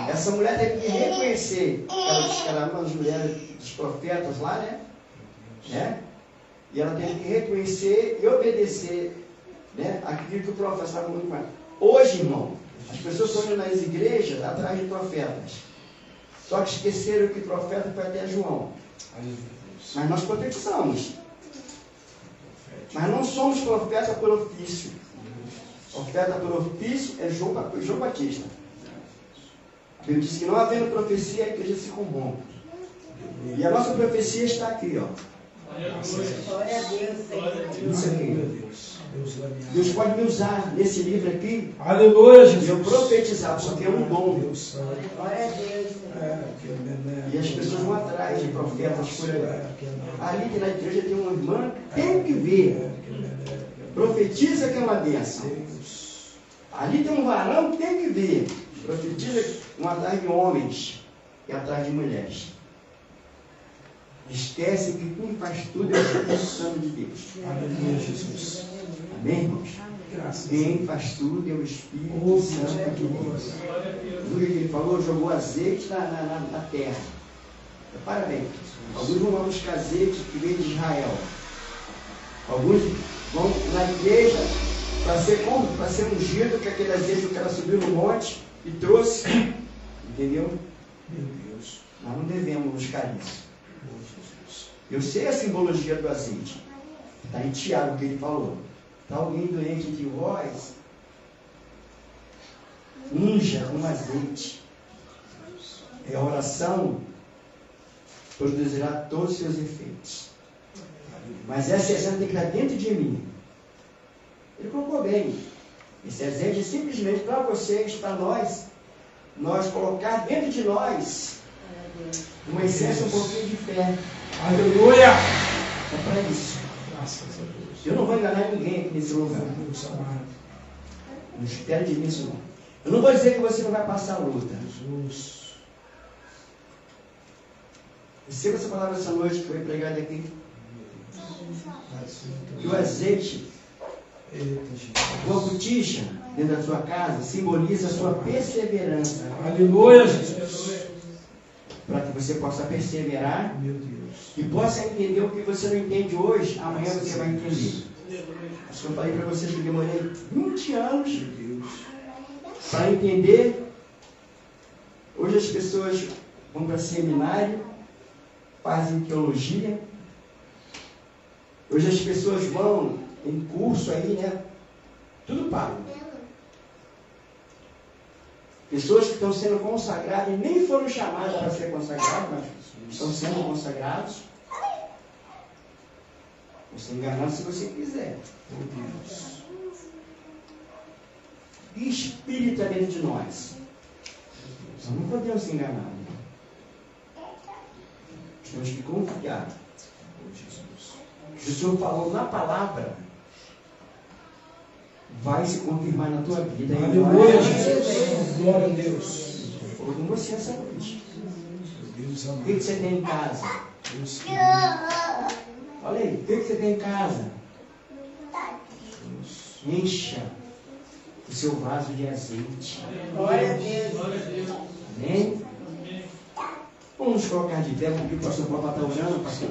Essa mulher teve que reconhecer que ela era uma das mulheres dos profetas lá, né? E ela teve que reconhecer e obedecer, né, aquilo que o profeta estava falando com ela. Hoje, irmão, as pessoas estão indo nas igrejas atrás de profetas. Só que esqueceram que profeta foi até João. Mas nós profetizamos. Mas não somos profetas por ofício. Profeta por ofício é João Batista. A Bíblia diz que não havendo profecia, a igreja se corrompe. E a nossa profecia está aqui, ó. Glória a Deus, Senhor. Isso aqui. Deus pode me usar nesse livro aqui. Aleluia, Jesus. E eu profetizar, porque é um dom. Glória a Deus, Senhor. E as pessoas vão atrás de profetas por aí. Ali na igreja tem uma irmã, tem que ver. Profetiza que é uma bênção. Ali tem um varão, tem que ver. Profetiza um atrás de homens e atrás de mulheres. Esquece que quem faz tudo é o Espírito Santo de Deus. Aleluia, Jesus. Amém, irmãos? Quem faz tudo é o Espírito Santo de Deus. O que ele falou, jogou azeite na terra. Parabéns. Alguns vão lá buscar azeite que veio de Israel. Alguns vão na igreja para ser ungido, que aquele azeite que o cara subiu no monte e trouxe. Entendeu? Meu Deus. Nós não devemos buscar isso. Eu sei a simbologia do azeite. Está em Tiago que ele falou. Está alguém doente de vós? Unja com azeite. É a oração produzirá todos os seus efeitos. Mas essa essência tem que estar dentro de mim. Ele colocou bem. Esse azeite é simplesmente para vocês, para nós colocar dentro de nós uma essência um pouquinho de fé. Aleluia! É para isso. Graças a Deus. Eu não vou enganar ninguém aqui nesse louvor. Deus amado. Não espere de mim isso não. Eu não vou dizer que você não vai passar a luta. Jesus. Receba essa palavra essa noite que foi pregada aqui. Que o azeite, uma botija dentro da sua casa, simboliza a sua perseverança. Aleluia, Jesus. Para que você possa perseverar. Meu Deus. E possa entender o que você não entende hoje, amanhã você vai entender. Acho que eu falei para vocês que eu demorei 20 anos para entender. Hoje as pessoas vão para seminário, fazem teologia. Hoje as pessoas vão em curso aí, né? Tudo pago. Pessoas que estão sendo consagradas e nem foram chamadas para ser consagradas, mas estão sendo consagrados. Você enganar se você quiser. Oh, Deus. E espírito é dentro de nós. Nós não podemos se enganar. Temos que confiar. O Senhor falou na palavra: vai se confirmar na tua vida. Aleluia, Jesus. Glória a Deus. Ou com você essa noite. Deus O amado. que você tem em casa? Deus, Olha aí, o que você tem em casa? Encha o seu vaso de azeite. Glória a Deus. Amém? Vamos nos colocar de pé, porque o pastor Paulo está orando, pastor,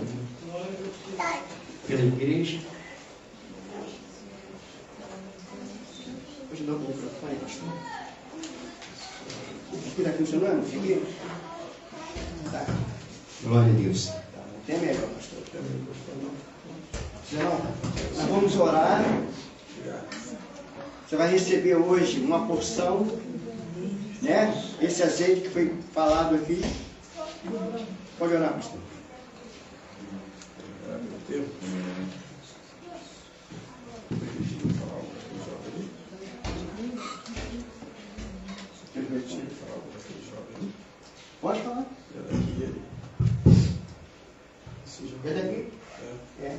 pela igreja. Pode dar o microfone, pastor? Aqui está funcionando? Fique. Tá. Glória a Deus. Até melhor, pastor. Senão, nós vamos orar. Você vai receber hoje uma porção, né? Esse azeite que foi falado aqui. Pode orar, pastor. Pode falar. É daqui? É.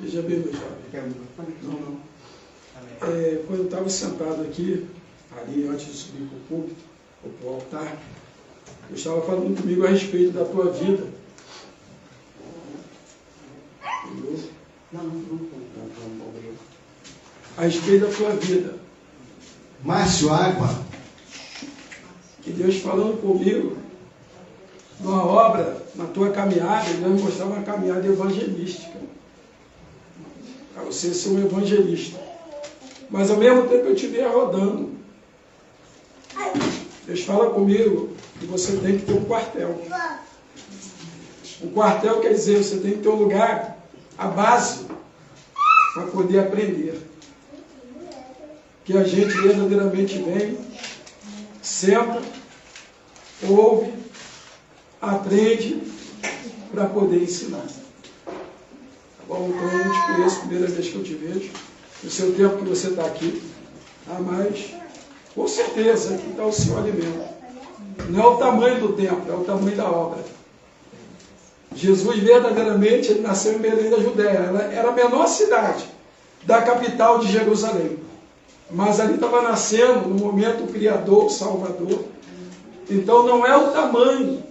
Veja bem, meu jovem. Quando eu estava sentado aqui, ali antes de subir para o púlpito, ou para o altar, eu estava falando comigo a respeito da tua vida. Entendeu? Não. A respeito da tua vida. Márcio, água. Que Deus falando comigo, numa obra, na tua caminhada, Deus mostrava uma caminhada evangelística. Para você ser um evangelista. Mas ao mesmo tempo eu te via rodando. Deus fala comigo que você tem que ter um quartel. Um quartel quer dizer, você tem que ter um lugar, a base, para poder aprender. Que a gente verdadeiramente vem, senta, ouve, aprende, para poder ensinar. Tá bom? Então eu não te conheço, a primeira vez que eu te vejo, no seu tempo que você está aqui, tá? Mas com certeza aqui está o seu alimento. Não é o tamanho do templo, é o tamanho da obra. Jesus verdadeiramente ele nasceu em Belém da Judéia. Ela era a menor cidade da capital de Jerusalém. Mas ali estava nascendo, no momento, o Criador, o Salvador. Então não é o tamanho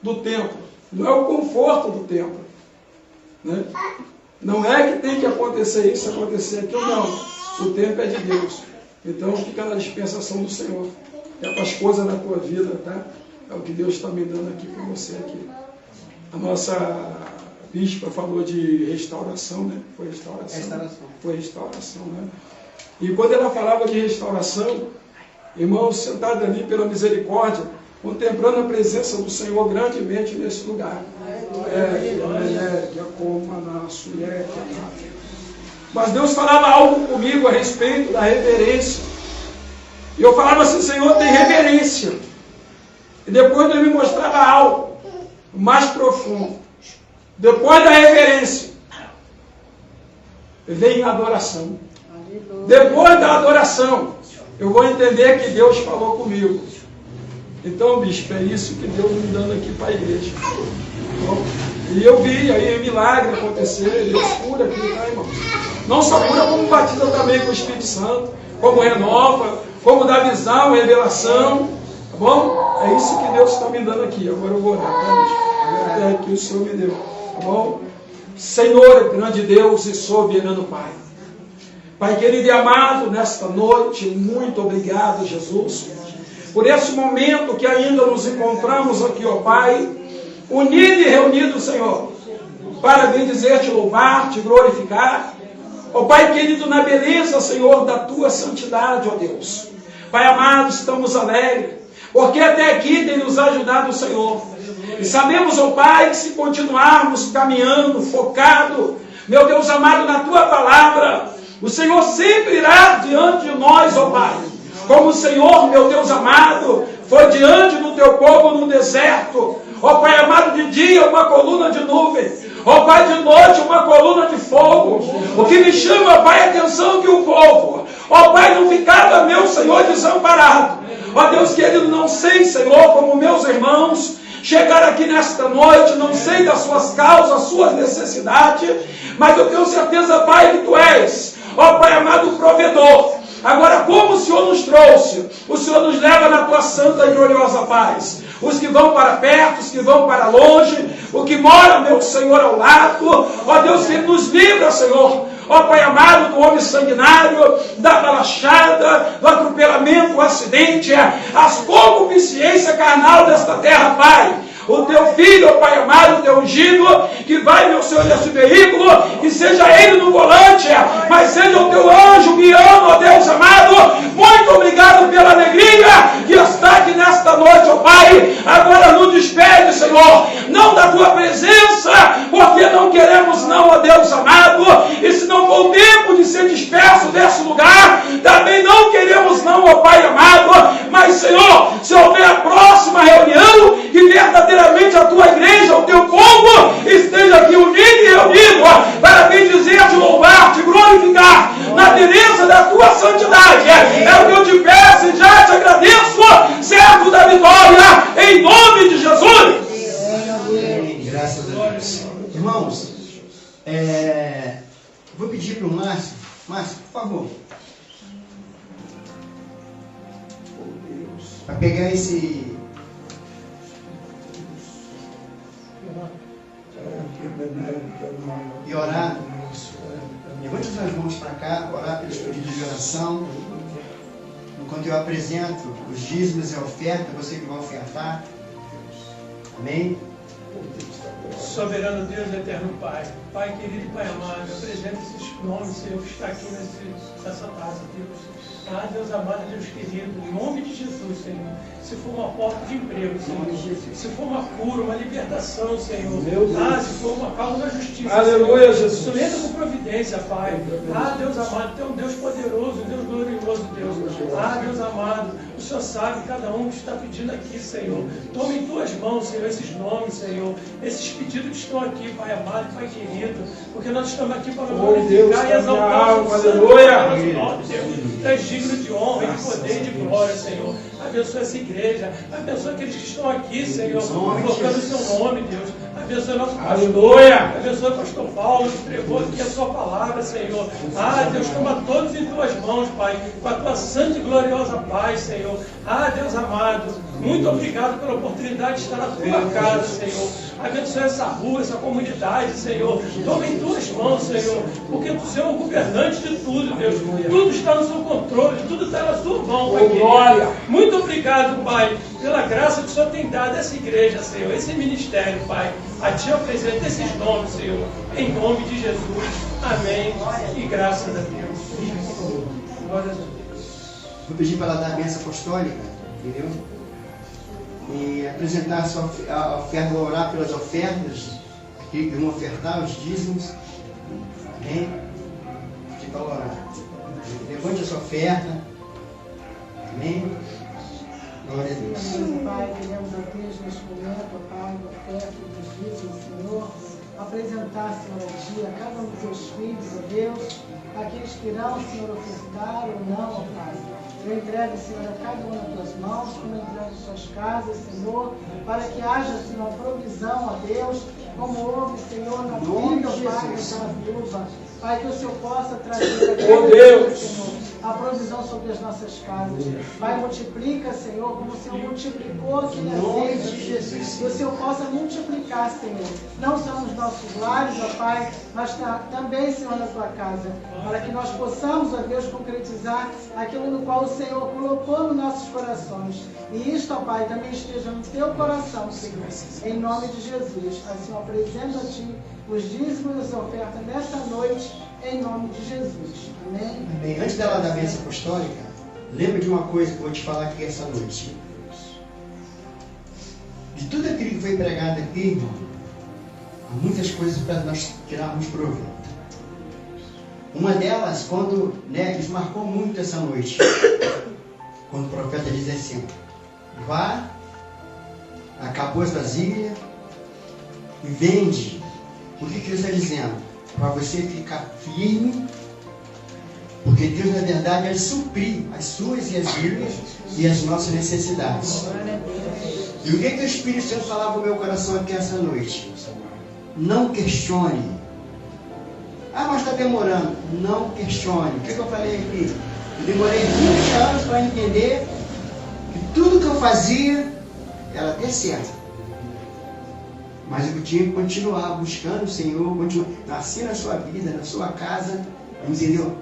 do templo, não é o conforto do templo. Né? Não é que tem que acontecer isso, acontecer aquilo, não. O templo é de Deus. Então fica na dispensação do Senhor. É para as coisas da tua vida, tá? É o que Deus está me dando aqui para você aqui. A nossa bispa falou de restauração, né? Foi restauração. Foi restauração, né? E quando ela falava de restauração, irmãos, sentados ali pela misericórdia, contemplando a presença do Senhor grandemente nesse lugar. Mas Deus falava algo comigo a respeito da reverência. E eu falava assim, Senhor, tem reverência. E depois Ele me mostrava algo mais profundo. Depois da reverência, vem a adoração. Depois da adoração, eu vou entender que Deus falou comigo. Então, bispo, é isso que Deus me dando aqui para a igreja. Bom, e eu vi aí milagre acontecer, Deus cura aqui, tá, irmão? Não só cura, como batiza também com o Espírito Santo, como renova, como dá visão, revelação, tá bom? É isso que Deus está me dando aqui. Agora eu vou orar, tá, bispo? Até que o Senhor me deu, tá bom? Senhor, grande Deus e soberano Pai. Pai querido e amado, nesta noite, muito obrigado, Jesus, por esse momento que ainda nos encontramos aqui, ó Pai, unido e reunido, Senhor, para bem dizer, te louvar, te glorificar, ó Pai querido, na beleza, Senhor, da tua santidade, ó Deus. Pai amado, estamos alegres, porque até aqui tem nos ajudado o Senhor. E sabemos, ó Pai, que se continuarmos caminhando, focado, meu Deus amado, na tua palavra, o Senhor sempre irá diante de nós, ó Pai. Como o Senhor, meu Deus amado, foi diante do teu povo no deserto. Ó Pai amado, de dia uma coluna de nuvem. Ó Pai, de noite uma coluna de fogo. O que me chama, Pai, a atenção que o povo, ó Pai, não ficava, meu Senhor, desamparado. Ó Deus querido, não sei, Senhor, como meus irmãos, chegaram aqui nesta noite, não sei das suas causas, suas necessidades, mas eu tenho certeza, Pai, que Tu és, ó Pai amado, provedor. Agora, como o Senhor nos trouxe, o Senhor nos leva na Tua santa e gloriosa paz. Os que vão para perto, os que vão para longe, o que mora, meu Senhor, ao lado, ó Deus, que nos livra, Senhor, ó Pai amado, do homem sanguinário, da balachada, do atropelamento, o acidente, as concupiscências carnal desta terra, Pai. O Teu Filho, ó Pai amado, o Teu ungido, que vai, meu Senhor, nesse veículo, que seja Ele no volante, mas seja o Teu anjo guiando, ó Deus amado. Muito obrigado pela alegria que está aqui nesta noite, ó Pai. Agora nos despede, Senhor, não da Tua presença, porque não queremos não, ó Deus amado, e se não for o tempo de ser disperso desse lugar, também não queremos não, ó Pai amado, mas Senhor, se houver a próxima reunião, que verdadeiramente a Tua igreja, o Teu povo, esteja aqui unido e reunido, para bendizer, te louvar, te glorificar, na beleza da Tua santidade. É o que eu te peço e já te agradeço, certo da vitória, em nome de Jesus. Graças a Deus. Irmãos, vou pedir para o Márcio, por favor, para pegar esse... e orar. Levante as mãos para cá, orar pelos pedidos de oração. Enquanto eu apresento os dízimos e a oferta, você que vai ofertar. Amém? Soberano Deus, eterno Pai, Pai querido e Pai amado, eu apresento esses nomes, Senhor, que está aqui nessa taça, Deus. Ah, Deus amado, Deus querido, em nome de Jesus, Senhor. Se for uma porta de emprego, Senhor. Se for uma cura, uma libertação, Senhor. Ah, se for uma causa da justiça, Aleluia, Senhor. Jesus. Tu entra com providência, Pai. Ah, Deus amado, Tu é um Deus poderoso, um Deus glorioso, Deus. Ah, Deus amado, o Senhor sabe cada um que está pedindo aqui, Senhor. Tome em Tuas mãos, Senhor, esses nomes, Senhor. Esses pedidos que estão aqui, Pai amado, Pai querido. Porque nós estamos aqui para glorificar e exaltar o Santo nome, Deus. Tu és digno de honra, de poder e de glória, Senhor. Abençoa essa igreja. Abençoa aqueles que estão aqui, Senhor, colocando o Seu nome, Deus. Abençoa nosso pastor. Abençoa o pastor Paulo, que pregou aqui a Sua palavra, Senhor. Ah, Deus, toma todos em Tuas mãos, Pai, com a Tua santa e gloriosa paz, Senhor. Ah, Deus amado, muito obrigado pela oportunidade de estar na Tua casa, Senhor. Abençoa essa rua, essa comunidade, Senhor. Toma em Tuas mãos, Senhor, porque Tu, Senhor, é o governante de tudo, Deus. Tudo está no Seu controle, tudo está na Sua mão, Pai querido. Muito obrigado, Pai, pela graça que o Senhor tem dado a essa igreja, Senhor, esse ministério, Pai. A Ti eu apresento esses nomes, Senhor, em nome de Jesus. Amém. E graças a Deus. Glória a Deus. Vou pedir para ela dar a bênção apostólica, entendeu? E apresentar a oferta, vou orar pelas ofertas, que vão ofertar os dízimos. Amém? Vou pedir para orar. Levante a sua oferta. Amém? Glória a Deus. Pai, queremos a Deus neste momento, Pai, a oferta dos dízimos, Senhor, apresentar, Senhor, a Ti, a cada um dos Teus filhos, ó Deus, aqueles que irão, Senhor, ofertar ou não, ó Pai. Eu entrego, Senhor, a cada um nas Tuas mãos, como eu entrego as Suas casas, Senhor, para que haja, Senhor, provisão, ó Deus, como houve, Senhor, na vida, ó Pai, daquela viúva. Pai, que o Senhor possa trazer a cada dia, Senhor, a provisão sobre as nossas casas. Pai, multiplica, Senhor, como o Senhor multiplicou aqui na azeite, Jesus. Que o Senhor possa multiplicar, Senhor, não só nos nossos lares, ó Pai, mas também, Senhor, na Tua casa, para que nós possamos, ó Deus, concretizar aquilo no qual o Senhor colocou nos nossos corações. E isto, ó Pai, também esteja no Teu coração, Senhor, em nome de Jesus. Assim, eu apresento a Ti os dízimos e as ofertas nessa noite, em nome de Jesus. Amém? Bem, antes dela dar a bênção apostólica, lembra de uma coisa que eu vou te falar aqui essa noite. De tudo aquilo que foi pregado aqui, irmão, há muitas coisas para nós tirarmos proveito. Uma delas, quando, isso marcou muito essa noite, quando o profeta diz assim: vá, acabou as vasilhas e vende. O que ele está dizendo? Para você ficar firme Porque Deus, na verdade, é suprir as suas e as minhas e as nossas necessidades. E o que o Espírito Santo falava no meu coração aqui essa noite? Não questione. Ah, mas está demorando. Não questione. O que eu falei aqui? Eu demorei 20 anos para entender que tudo que eu fazia era até certo. Mas eu tinha que continuar buscando o Senhor, nascer na sua vida, na sua casa, entendeu?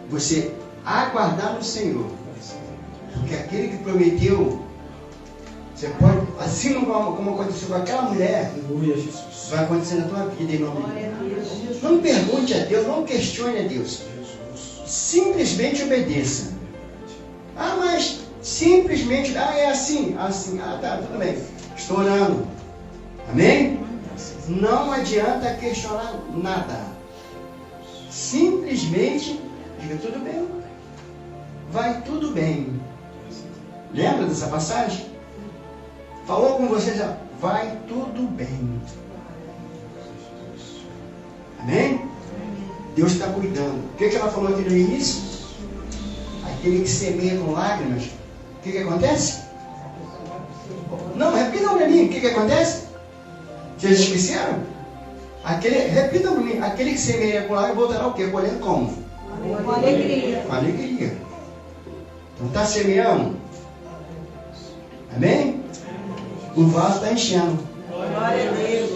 Você aguardar no Senhor. Porque aquele que prometeu, você pode, assim como aconteceu com aquela mulher, vai acontecer na tua vida em nome de Deus. Não pergunte a Deus, não questione a Deus. Simplesmente obedeça. Ah, mas simplesmente, é assim. Ah, tá, tudo bem. Estou orando. Amém? Não adianta questionar nada. Simplesmente diga tudo bem. Vai tudo bem. Lembra dessa passagem? Falou com vocês, vai tudo bem. Amém? Deus está cuidando. O que ela falou aqui no início? Aquele que semeia com lágrimas, o que acontece? Não, repita para mim, o que acontece? Vocês esqueceram? Repita para mim, aquele que semeia com lágrimas voltará o quê? Colhendo como? Com alegria. Com alegria. Então está semeando. Amém? O vaso está enchendo. Glória a Deus.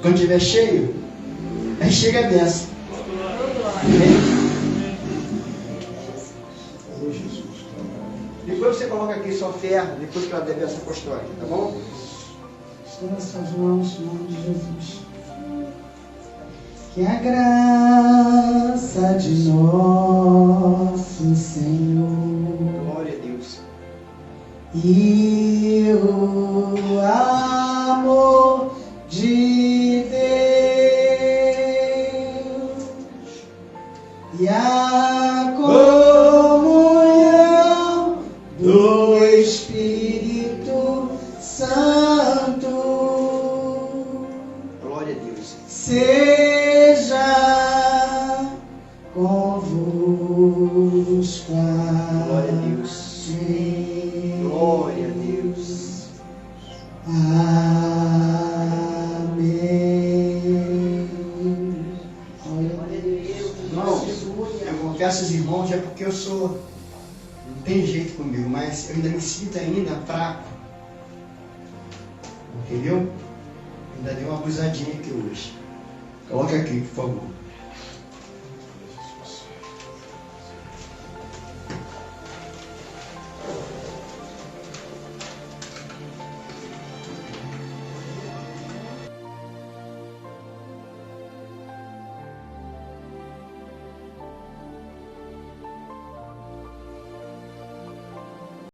Quando estiver cheio, aí chega a bênção. Amém? Depois você coloca aqui sua oferta, depois que ela der bênção apostólica, tá bom? Estenda suas mãos em nome de Jesus. Que a graça de nosso Senhor Glória a Deus. e o amor de Deus e a comunhão do Espírito Santo Glória a Deus. seja convosco. Glória a Deus. Glória a Deus. Amém. Glória a Deus. Irmãos, eu confesso aos irmãos, é porque eu sou... Não tem jeito comigo, mas eu ainda me sinto ainda fraco. Entendeu? Ainda dei uma abusadinha aqui hoje. Coloca aqui, por favor.